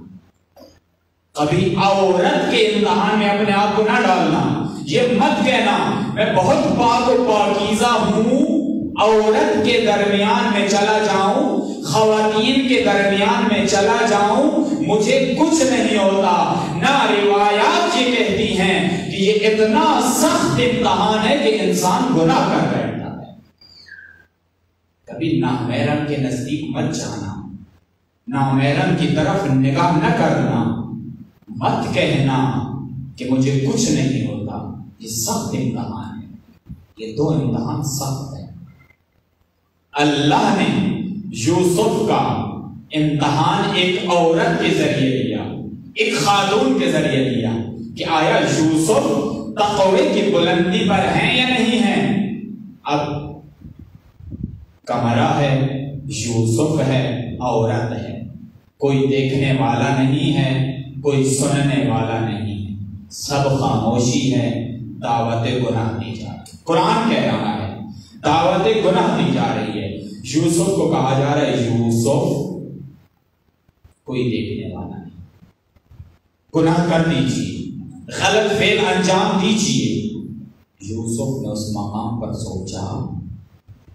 کبھی عورت کے امتحان میں اپنے آپ کو نہ ڈالنا. یہ مت کہنا میں بہت پاک و پاکیزہ ہوں، عورت کے درمیان میں چلا جاؤں، خواتین کے درمیان میں چلا جاؤں مجھے کچھ نہیں ہوتا. نہ روایات یہ کہتی ہیں کہ یہ اتنا سخت امتحان ہے کہ انسان گناہ کر بیٹھتا ہے. کبھی نامحرم کے نزدیک مت جانا، نامحرم کی طرف نگاہ نہ کرنا، مت کہنا کہ مجھے کچھ نہیں ہوتا. یہ سخت امتحان ہے، یہ دو امتحان سخت ہیں. اللہ نے یوسف کا امتحان ایک عورت کے ذریعے لیا، ایک خاتون کے ذریعے لیا کہ آیا یوسف تقوی کی بلندی پر ہیں یا نہیں ہیں. اب کمرہ ہے، یوسف ہے، عورت ہے، کوئی دیکھنے والا نہیں ہے، کوئی سننے والا نہیں ہے، سب خاموشی ہے. دعوت گناہ دی جا رہی ہے. قرآن کہہ رہا ہے دعوت گناہ دی جا رہی ہے. یوسف کو کہا جا رہا ہے یوسف کوئی دیکھنے والا نہیں، گناہ کر دیجیے، غلط فعل انجام دیجیے. یوسف نے اس مقام پر سوچا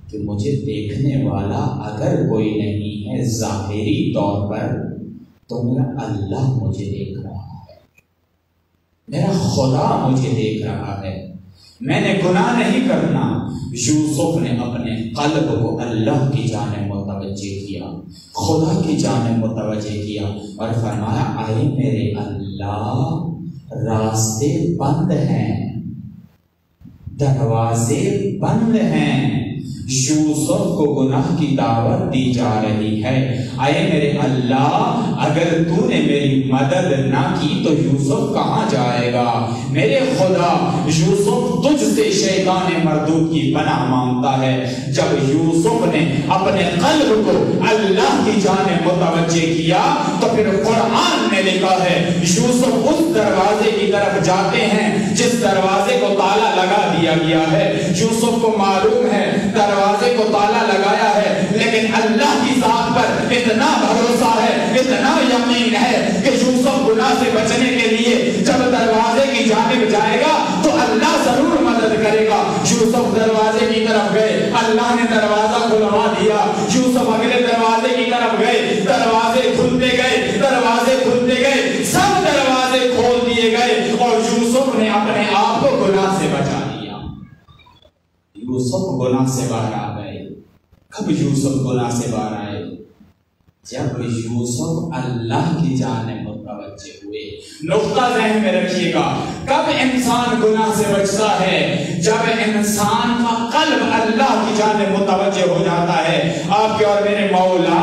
کہ مجھے دیکھنے والا اگر کوئی نہیں ہے ظاہری طور پر تو میرا اللہ مجھے دیکھ رہا ہے، میرا خدا مجھے دیکھ رہا ہے، میں نے گناہ نہیں کرنا. یوسف نے اپنے قلب کو اللہ کی جانب متوجہ کیا، خدا کی جانب متوجہ کیا اور فرمایا اے میرے اللہ راستے بند ہیں، دروازے بند ہیں. یوسف کو گناہ کی دعوت دی جا رہی ہے. اے میرے اللہ اگر تو نے میری مدد نہ کی تو یوسف کہاں جائے گا. میرے خدا یوسف تجھ سے شیطان مردود کی پناہ مانگتا ہے. جب یوسف نے اپنے قلب کو اللہ کی جانب متوجہ کیا تو پھر قرآن میں لکھا ہے یوسف اس دروازے کی طرف جاتے ہیں جس دروازے کو تالا لگا دیا گیا ہے. یوسف کو معلوم ہے دروازے کو تالا لگایا ہے لیکن اللہ کی ذات پر اتنا بھروسہ ہے، اتنا یقین ہے کہ یوسف گناہ سے بچنے کے لیے جب دروازے کی جانب جائے گا تو اللہ ضرور مدد کرے گا. یوسف دروازے کی طرف گئے، اللہ نے دروازہ کھلوا دیا. یوسف اگلے دروازے کی طرف گئے، دروازے کھلتے گئے، دروازے کھلتے گئے، سب دروازے کھول دیے گئے اور یوسف نے اپنے آپ کو گناہ سے بچا لیا. یوسف گناہ سے باہر آ گئے. کب یوسف گناہ سے باہر آئے؟ جب یوسف اللہ کی جانب متوجہ ہوئے. نقطہ ذہن میں رکھیے گا، کب انسان گناہ سے بچتا ہے؟ جب انسان کا قلب اللہ کی جانب متوجہ ہو جاتا ہے. آپ کے اور میرے مولا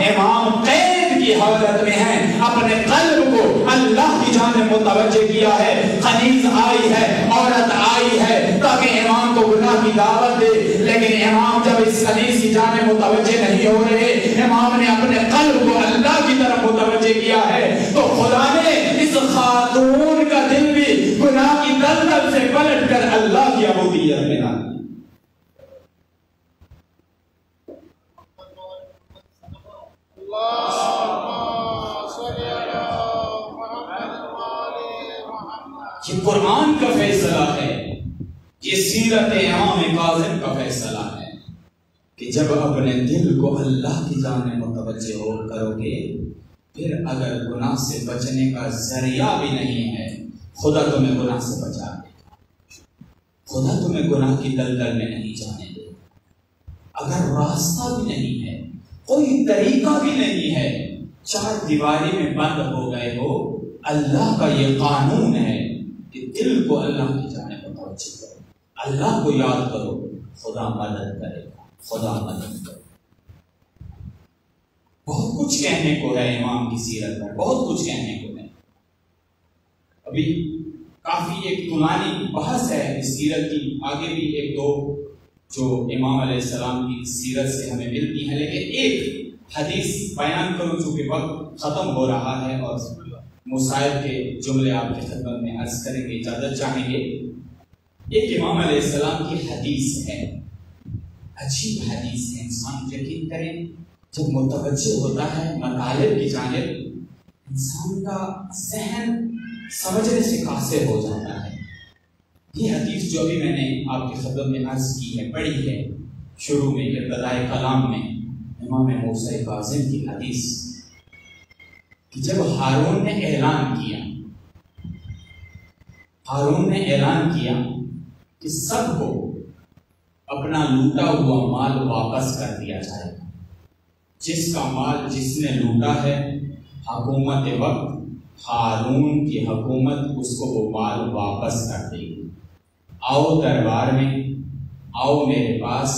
امام قید کی حالت میں ہیں، اپنے قلب کو اللہ کی جانب متوجہ کیا ہے. خنیز آئی ہے، عورت آئی ہے تاکہ امام کو گناہ کی دعوت دے، لیکن امام جب اس خنیز کی جانب متوجہ نہیں ہو رہے، امام نے اپنے قلب کو اللہ کی طرف متوجہ کیا ہے تو خدا نے اس خاتون کا دل بھی گناہ کی دلدل سے پلٹ کر اللہ کی عبودیت میں ڈال دیا. یہ قرآن کا فیصلہ ہے، یہ سیرت امام کاظم کا فیصلہ ہے کہ جب اپنے دل کو اللہ کی جانب متوجہ ہو کرو گے پھر اگر گناہ سے بچنے کا ذریعہ بھی نہیں ہے خدا تمہیں گناہ سے بچا دے گا. خدا تمہیں گناہ کی دلدل میں نہیں جانے دے گا. اگر راستہ بھی نہیں ہے، کوئی طریقہ بھی نہیں ہے، چار دیواری میں بند ہو گئے ہو، اللہ کا یہ قانون ہے کہ دل کو اللہ کی جانب متوجہ کرو، اللہ کو یاد کرو، خدا مدد کرے گا، خدا مدد کرے. بہت کچھ کہنے کو ہے امام کی سیرت پر، بہت کچھ کہنے کو ہے. ابھی کافی ایک طولانی بحث ہے اس سیرت کی، آگے بھی ایک دو جو امام علیہ السلام کی سیرت سے ہمیں ملتی ہیں، لیکن ایک حدیث بیان کروں چونکہ وقت ختم ہو رہا ہے اور مصائب کے جملے آپ کی خدمت میں عرض کریں گے، اجازت چاہیں گے. ایک امام علیہ السلام کی حدیث ہے، عجیب حدیث ہے. انسان یقین کریں جب متوجہ ہوتا ہے مطالب کی جانب انسان کا ذہن سمجھنے سے قاصر ہو جاتا ہے. یہ حدیث جو ابھی میں نے آپ کی خدمت میں عرض کی ہے، پڑھی ہے شروع میں ابتدائے کلام میں، امام موسیٰ کاظم کی حدیث کہ جب ہارون نے اعلان کیا کہ سب کو اپنا لوٹا ہوا مال واپس کر دیا جائے، جس کا مال جس نے لوٹا ہے، حکومت وقت ہارون کی حکومت اس کو وہ مال واپس کر دے گی، آؤ دربار میں، آؤ میرے پاس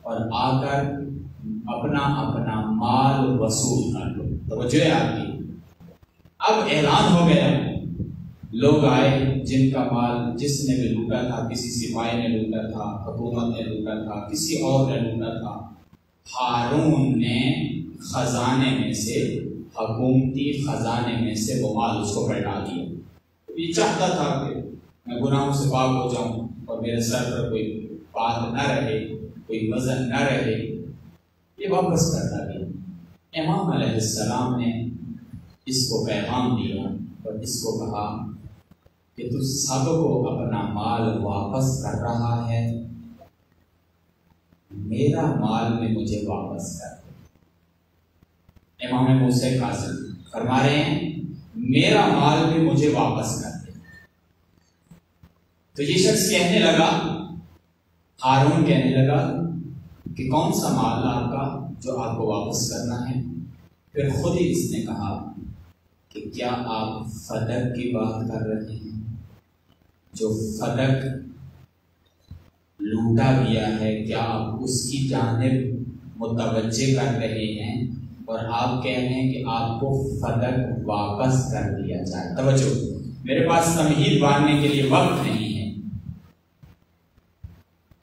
اور آ کر اپنا اپنا مال وصول کر لو۔ توجہ ہے آپ کی۔ اب اعلان ہو گیا، لوگ آئے جن کا مال جس نے بھی لوٹا تھا، کسی سپاہی نے لوٹا تھا، حکومت نے لوٹا تھا، کسی اور نے لوٹا تھا، ہارون نے خزانے میں سے، حکومتی خزانے میں سے وہ مال اس کو پلٹا دیا۔ یہ چاہتا تھا کہ میں گناہوں سے پاک ہو جاؤں اور میرے سر پر کوئی بات نہ رہے، کوئی وزن نہ رہے، یہ واپس کرتا گیا۔ امام علیہ السلام نے اس کو پیغام دیا اور اس کو کہا کہ تو سب کو اپنا مال واپس کر رہا ہے، میرا مال بھی مجھے واپس کر دے۔ امام موسیٰ کاظم فرما رہے ہیں میرا مال بھی مجھے واپس کر دے۔ تو یہ شخص کہنے لگا، ہارون کہنے لگا کہ کون سا مال آپ کا جو آپ کو واپس کرنا ہے؟ پھر خود ہی اس نے کہا کہ کیا آپ فدق کی بات کر رہے ہیں؟ جو فدق لوٹا گیا ہے، کیا آپ اس کی جانب متوجہ کر رہے ہیں اور آپ کہہ رہے ہیں کہ آپ کو فدق واپس کر دیا جائے؟ توجہ، میرے پاس تمہید باندھنے کے لیے وقت نہیں ہے۔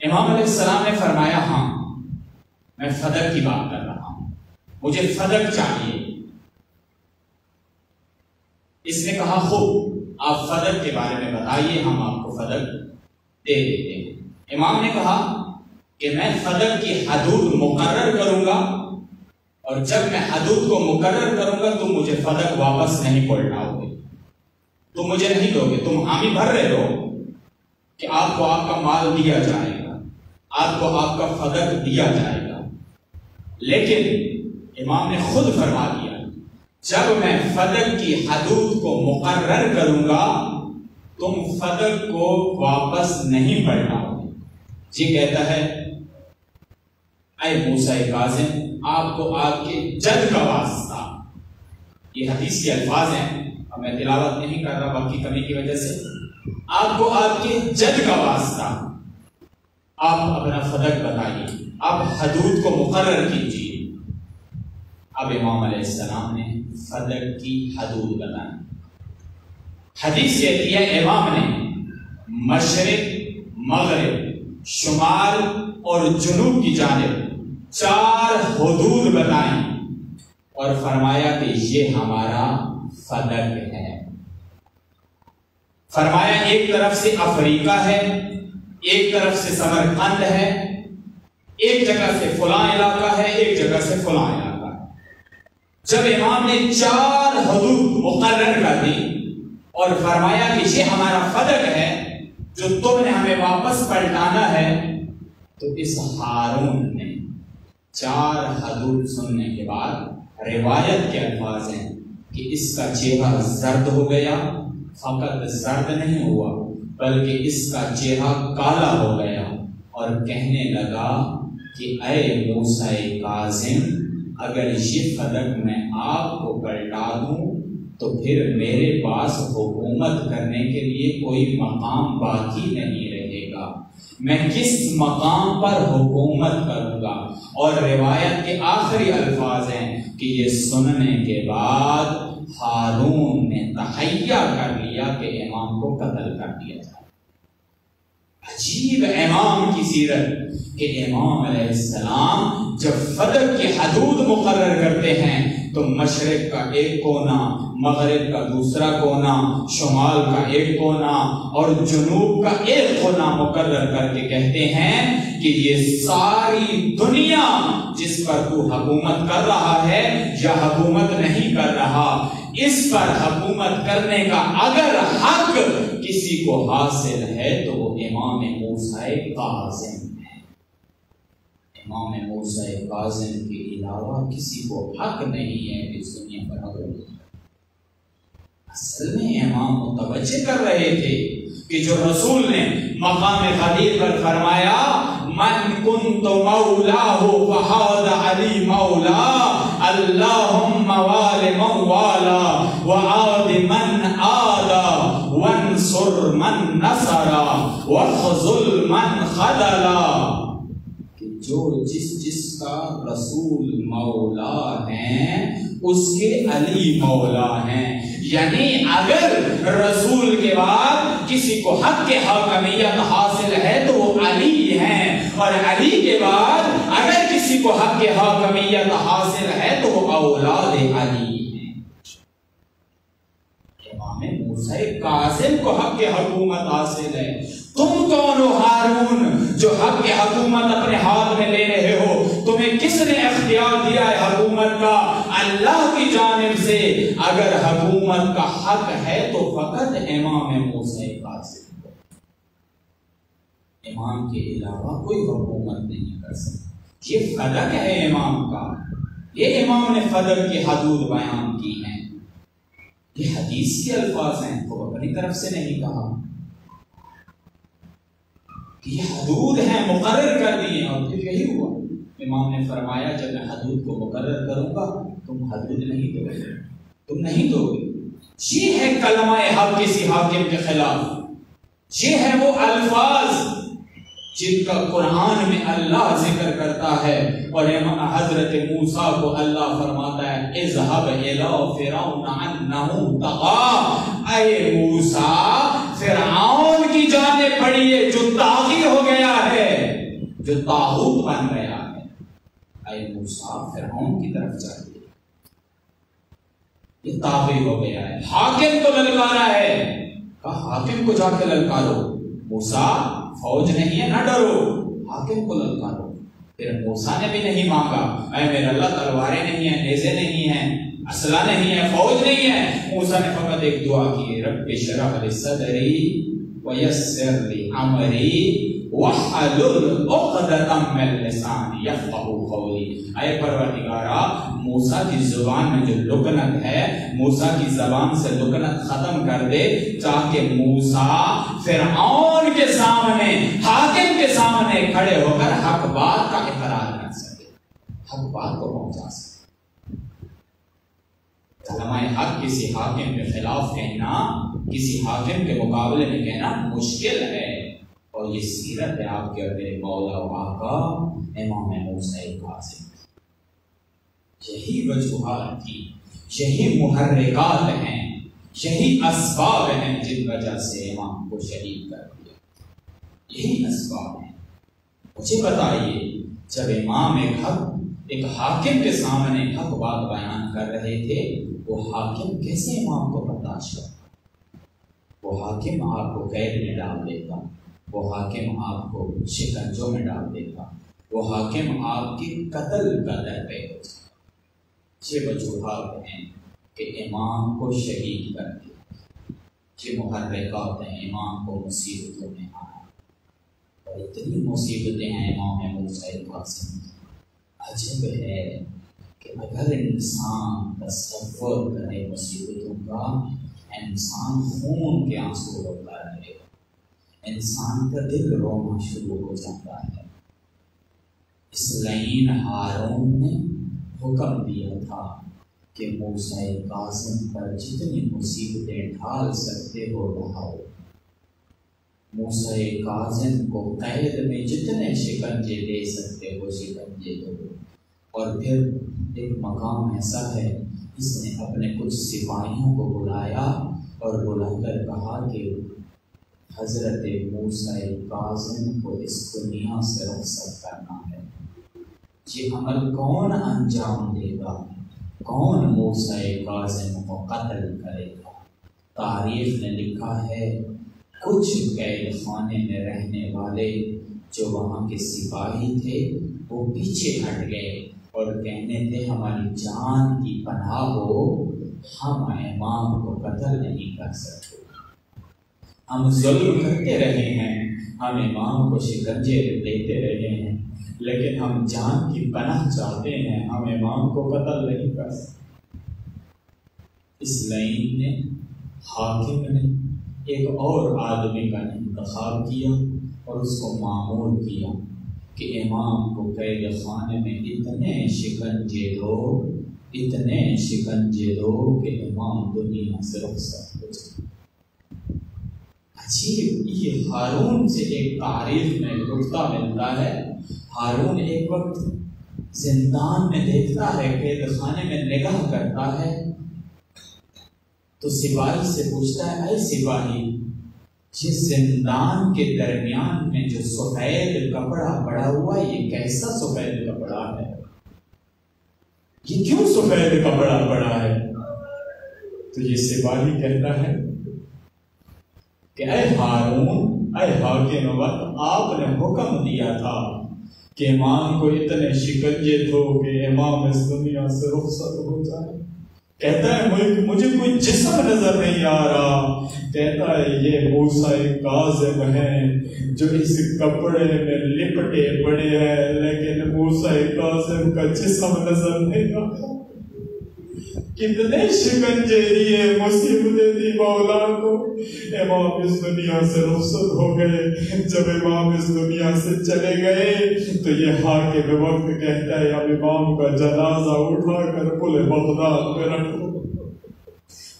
امام علیہ السلام نے فرمایا ہاں میں فدق کی بات کر رہا ہوں، مجھے فدق چاہیے۔ اس نے کہا خوب، آپ فدق کے بارے میں بتائیے، ہم آپ کو فدق دے دیتے ہیں۔ امام نے کہا کہ میں فدق کی حدود مقرر کروں گا اور جب میں حدود کو مقرر کروں گا تم مجھے فدق واپس نہیں پلٹاؤ گے، تم مجھے نہیں دو گے، تم حامی بھر رہے ہو کہ آپ کو آپ کا مال دیا جائے گا، آپ کو آپ کا فدق دیا جائے گا، لیکن امام نے خود فرما دیا جب میں فدق کی حدود کو مقرر کروں گا تم فدق کو واپس نہیں پلٹاؤ گے۔ جی کہتا ہے اے موسیٰ کاظم، آپ کو آپ کے جد کا واسطہ، یہ حدیث کے الفاظ ہیں اور میں تلاوت نہیں کر رہا وقت کی کمی کی وجہ سے، آپ کو آپ کے جد کا واسطہ آپ اپنا فدق بتائیے، آپ حدود کو مقرر کیجیے۔ اب امام علیہ السلام نے فدق کی حدود بتائی۔ حدیث کہتی ہے امام نے مشرق، مغرب، شمال اور جنوب کی جانب 4 حدود بتائیں اور فرمایا کہ یہ ہمارا فدق ہے۔ فرمایا ایک طرف سے افریقہ ہے، ایک طرف سے سمرقند ہے، ایک جگہ سے فلاں علاقہ ہے، ایک جگہ سے فلاں علاقہ ہے۔ جب امام نے 4 حدود مقرر کر دی اور فرمایا کہ یہ ہمارا فدق ہے جو تم نے ہمیں واپس پلٹانا ہے، تو اس ہارون نے 4 حدود سننے کے بعد روایت کے الفاظ ہیں کہ اس کا چہرہ زرد ہو گیا، فقط زرد نہیں ہوا بلکہ اس کا چہرہ کالا ہو گیا اور کہنے لگا کہ اے موسیٰ کاظم، اگر یہ فدق میں آپ کو پلٹا دوں تو پھر میرے پاس حکومت کرنے کے لیے کوئی مقام باقی نہیں رہے گا، میں کس مقام پر حکومت کروں گا؟ اور روایت کے آخری الفاظ ہیں کہ یہ سننے کے بعد ہارون نے تہیہ کر لیا کہ امام کو قتل کر دیا جائے۔ عجیب امام کی سیرت کہ امام علیہ السلام جب فدق کی حدود مقرر کرتے ہیں تو مشرق کا ایک کونا، مغرب کا دوسرا کونا، شمال کا ایک کونا اور جنوب کا ایک کونا مقرر کر کے کہتے ہیں کہ یہ ساری دنیا جس پر تو حکومت کر رہا ہے یا حکومت نہیں کر رہا، اس پر حکومت کرنے کا اگر حق کسی کو حاصل ہے تو وہ امام موسیٰ کاظم ہے۔ امام موسیٰ کاظم کے علاوہ کسی کو حق نہیں ہے کہ اس دنیا پر حکم کرے۔ اصل میں امام متوجہ کر رہے تھے کہ جو رسول نے مقام خلیل پر فرمایا من کنت مولاہ فہذا علی مولا اللہم وال من والا وعاد من آدا وانصر من نصرا وخذل من خذلا، کہ جو جس کا رسول مولا ہیں اس کے علی مولا ہیں۔ یعنی اگر رسول کے بعد کسی کو حق کے حاکمیت حاصل ہے تو وہ علی ہیں، اور علی کے بعد اگر کسی کو حق کے حاکمیت حاصل ہے تو وہ اولاد علی ہیں۔ امام موسیٰ کاظم کو حق کے حکومت حاصل ہے، تم کون ہو ہارون جو حق کے حکومت اپنے ہاتھ میں لے رہے ہو؟ تمہیں کس نے اختیار دیا ہے حکومت کا؟ اللہ کی جانب سے۔ اگر حکومت کا حق ہے تو فقط امام موسیٰ کاظم کو، امام کے علاوہ کوئی حکومت نہیں کر سکتا۔ یہ فدق ہے امام کا، یہ امام نے فدق کی حدود بیان کی ہیں، یہ حدیث کے الفاظ ہیں، وہ اپنی طرف سے نہیں کہا کہ یہ حدود ہیں مقرر کر دی ہیں، اور پھر یہی ہوا۔ امام نے فرمایا جب میں حدود کو مقرر کروں گا تم حدود نہیں دو گے، تم نہیں دو گے۔ یہ ہے کلمہ حق کسی حاکم کے خلاف، یہ ہے وہ الفاظ جن کا قرآن میں اللہ ذکر کرتا ہے، اور حضرت موسیٰ کو اللہ فرماتا ہے اذهب الى فرعون انه طغى، اے موسیٰ فرعون کی جانب بڑھیے جو طاغی ہو گیا ہے، جو طاغوت بن گیا ہے۔ اے موسیٰ فرعون کی طرف چاہیے، یہ طاغی ہو گیا ہے، حاکم کو للکارا ہے، کہا حاکم کو جا کے للکارو۔ موسیٰ فوج نہیں ہے نہ ڈرو، حاکم کو للکارو۔ پھر موسیٰ نے بھی نہیں مانگا، اے میرے اللہ تلواریں نہیں ہیں، نیزے نہیں ہیں، اسلحہ نہیں ہے، فوج نہیں ہے۔ موسیٰ نے فقط ایک دعا کی، رب اشرح لی صدری ویسر لی امری واحلل عقدۃ من لسانی یفقہوا قولی۔ اے پروردگارا موسیٰ کی زبان میں جو لکنت ہے، موسیٰ کی زبان سے لکنت ختم کر دے، تاکہ موسیٰ فرعون کے سامنے، حاکم کے سامنے کھڑے ہو کر حق بات کا اقرار کر سکے، حق بات کو پہنچا سکے۔ کلمہ حق کسی حاکم کے خلاف کہنا، کسی حاکم کے مقابلے میں کہنا مشکل ہے، اور یہ سیرت ہے آپ کے اپنے مولا و آقا امام موسیٰ کاظم۔ یہی وجوہات تھی، یہی محرکات ہیں، یہی اسباب ہیں جن وجہ سے امام کو شہید کر دیا، یہی اسباب ہیں۔ مجھے بتائیے جب امام ایک حاکم کے سامنے حق بات بیان کر رہے تھے، وہ حاکم کیسے امام کو برداشت کرتا؟ وہ حاکم آپ کو قید میں ڈال دیتا، وہ حاکم آپ کو شکنجوں میں ڈال دیتا، وہ حاکم آپ کی قتل کا درپے ہو جاتا۔ یہ وجوہات ہیں کہ امام کو شہید کر دیا، یہ محرکات ہیں امام کو مصیبتوں میں آنا، اور اتنی مصیبتیں ہیں امام موسیٰ کاظم۔ عجب ہے کہ اگر انسان تصور کرے مصیبتوں کا، انسان خون کے آنسو روتا رہے، انسان کا دل رونا شروع ہو جاتا ہے۔ اس لعین ہارون نے حکم دیا تھا کہ موسیٰ کاظم پر جتنی مصیبتیں ڈھال سکتے ہو ڈھاؤ، موسیٰ کاظم کو قید میں جتنے شکنجے دے سکتے ہو شکنجے دو۔ اور پھر ایک مقام ایسا ہے، اس نے اپنے کچھ سپاہیوں کو بلایا اور بلا کر کہا کہ حضرت موسیٰ کاظم کو اس دنیا سے رخصت کرنا ہے۔ یہ عمل کون انجام دے گا؟ کون موسیٰ کاظم کو قتل کرے گا؟ تاریخ نے لکھا ہے کچھ قید خانے میں رہنے والے جو وہاں کے سپاہی تھے وہ پیچھے ہٹ گئے اور کہنے تھے ہماری جان کی پناہ ہو، ہم امام کو قتل نہیں کر سکتے، ہم ظلم کرتے رہے ہیں، ہم امام کو شکنجے دیتے رہے ہیں، لیکن ہم جان کی پناہ چاہتے ہیں، ہم امام کو قتل نہیں کر سکتے۔ اس لائن نے، حاکم نے ایک اور آدمی کا انتخاب کیا اور اس کو مامور کیا کہ امام کو قید خانے میں اتنے شکنجے دو کہ امام دنیا سے رخصت ہو جائے۔ عجیب، یہ ہارون سے ایک تاریخ میں نکتہ ملتا ہے۔ ہارون ایک وقت زندان میں دیکھتا ہے، قید خانے میں نگاہ کرتا ہے تو سپاہی سے پوچھتا ہے، اے سپاہی، یہ زندان کے درمیان میں جو سفید کپڑا پڑا ہوا یہ کیسا سفید کپڑا ہے؟ یہ کیوں سفید کپڑا پڑا ہے؟ تو یہ سپاہی کہتا ہے کہ اے ہارون، اے حاکم وقت، آپ نے حکم دیا تھا کہ امام کو اتنے شکنجے دو کہ امام اس دنیا سے رخصت ہو جائے۔ کہتا ہے مجھے کوئی جسم نظر نہیں آ رہا۔ کہتا ہے یہ موسیٰ کاظم ہیں جو اس کپڑے میں لپٹے پڑے ہیں، لیکن موسیٰ کاظم کا جسم نظر نہیں آ رہا۔ کتنے شکنجے دیے، مصیبتیں دی مولا کو۔ امام اس دنیا سے رخصت ہو گئے۔ جب امام اس دنیا سے چلے گئے تو یہ حاکم وقت کہتا ہے اب امام کا جنازہ اٹھا کر پل بغداد میں رکھو۔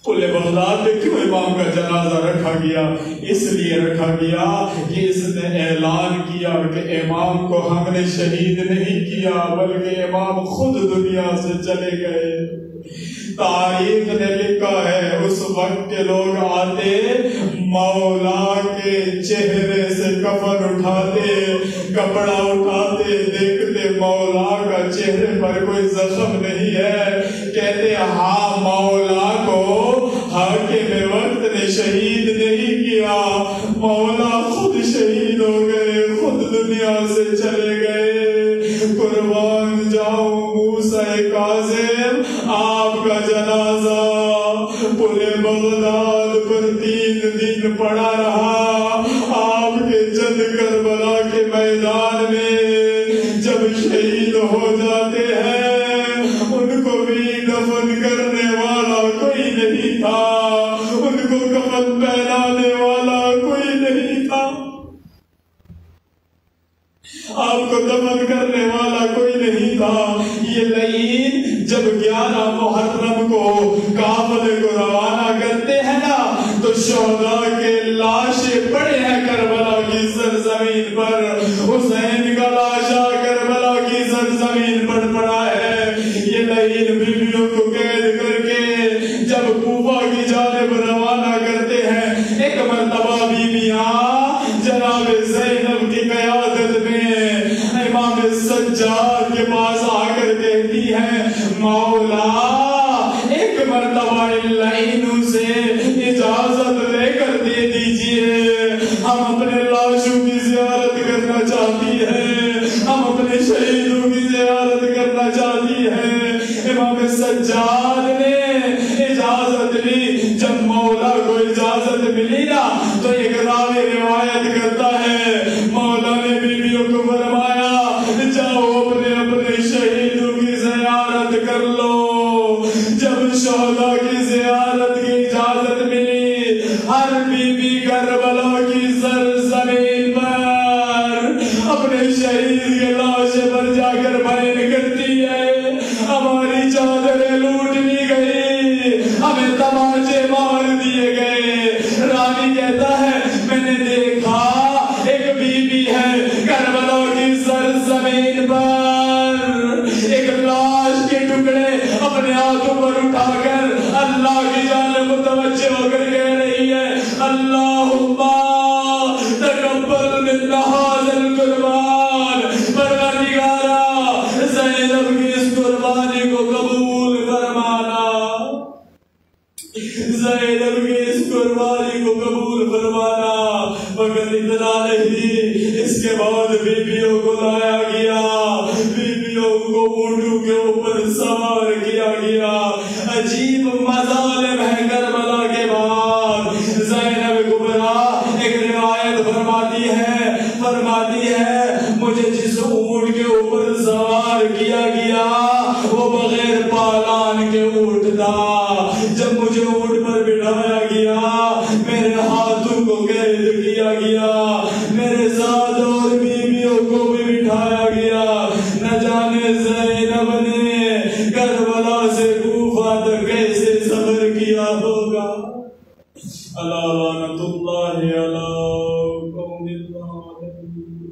پل بغداد میں کیوں امام کا جنازہ رکھا گیا؟ اس لیے رکھا گیا کہ اس نے اعلان کیا کہ امام کو ہم نے شہید نہیں کیا بلکہ امام خود دنیا سے چلے گئے۔ تاریخ نے لکھا ہے اس وقت کے لوگ آتے، مولا کے چہرے سے کفن اٹھاتے، کپڑا اٹھاتے، دیکھتے مولا کا چہرے پر کوئی زخم نہیں ہے، کہتے ہاں مولا کو حاکم وقت نے شہید نہیں کیا، مولا خود شہید ہو گئے، خود دنیا سے چلے گئے۔ قربان جاؤں موسیٰ کاظم، آپ کا جنازہ پل بغداد پر 3 دن پڑا رہا۔ آپ کے جد کربلا کے میدان میں جب شہید ہو جاتے ہیں ان کو بھی دفن کرنے والا کوئی نہیں تھا، ان کو کفن پہنانے والا کوئی نہیں تھا، آپ کو دفن کرنے والا کوئی نہیں تھا۔ یہ لعین جب 11 محرم کو قافلے کو روانہ کرتے ہیں نا تو شہداء کے لاشیں پڑے ہیں کربلا کی سرزمین پر، حسین کا لاشا کربلا کی سرزمین پر پڑا ہے۔ یہ لعین بیویوں کو قید کر کے جب کوفہ کی جانب روانہ کرتے ہیں، ایک مرتبہ بیویاں جناب زینب کی قیادت میں امام سجاد کے پاس آ کر کہتی ہیں مولا ایک مرتبہ لعینوں سے اجازت لے کر دے دیجئے، ہم اپنے لاشوں کی زیارت کرنا چاہتی ہیں، ہم اپنے شہیدوں کی زیارت کرنا چاہتی ہیں۔ امام سجاد نے اجازت لی۔ جب مولا کو اجازت ملی نا تو ایک راوی روایت کرتا ہے مولا نے بیویوں کو فرمایا جاؤ اپنے اپنے شہیدوں کی زیارت کر لو۔ جب شہداء کی زیارت کی اجازت ملی، ہر بیوی کربلا کی سرزمین پر اپنے شہید کے لاش پر جا کر بیان کرتی ہے ہماری چادریں لوٹ لی گئی، ہمیں تماچے مار دیے گئے۔ راوی کہتا ہے میں نے دیکھا ایک بیوی ہے کربلا کی سرزمین پر ایک لاش کے ٹکڑے اپنے ہاتھوں پر اٹھا کر اللہ کی جانب متوجہ ہو کر کہہ رہی ہے اللہم تقبل منا ھذا القربان، پروردگارا زینب کی اس قربانی کو قبول فرمانا، زینب کی اس قربانی کو قبول فرمانا۔ مگر اتنا نہیں، اس کے بعد بیویوں کو لایا گیا، بیویوں کو اونٹوں کے اوپر سوار کیا گیا۔ عجیب مظالم ہے کربلا کے بعد۔ زینب کبریٰ ایک روایت فرماتی ہے گیا، میرے ساتھ اور بیویوں کو بھی بٹھایا گیا۔ نہ جانے زینب نے کربلا سے کوفہ تک کیسے سفر کیا ہوگا۔ اللہ لعنت اللہ علی قوم الظالمین۔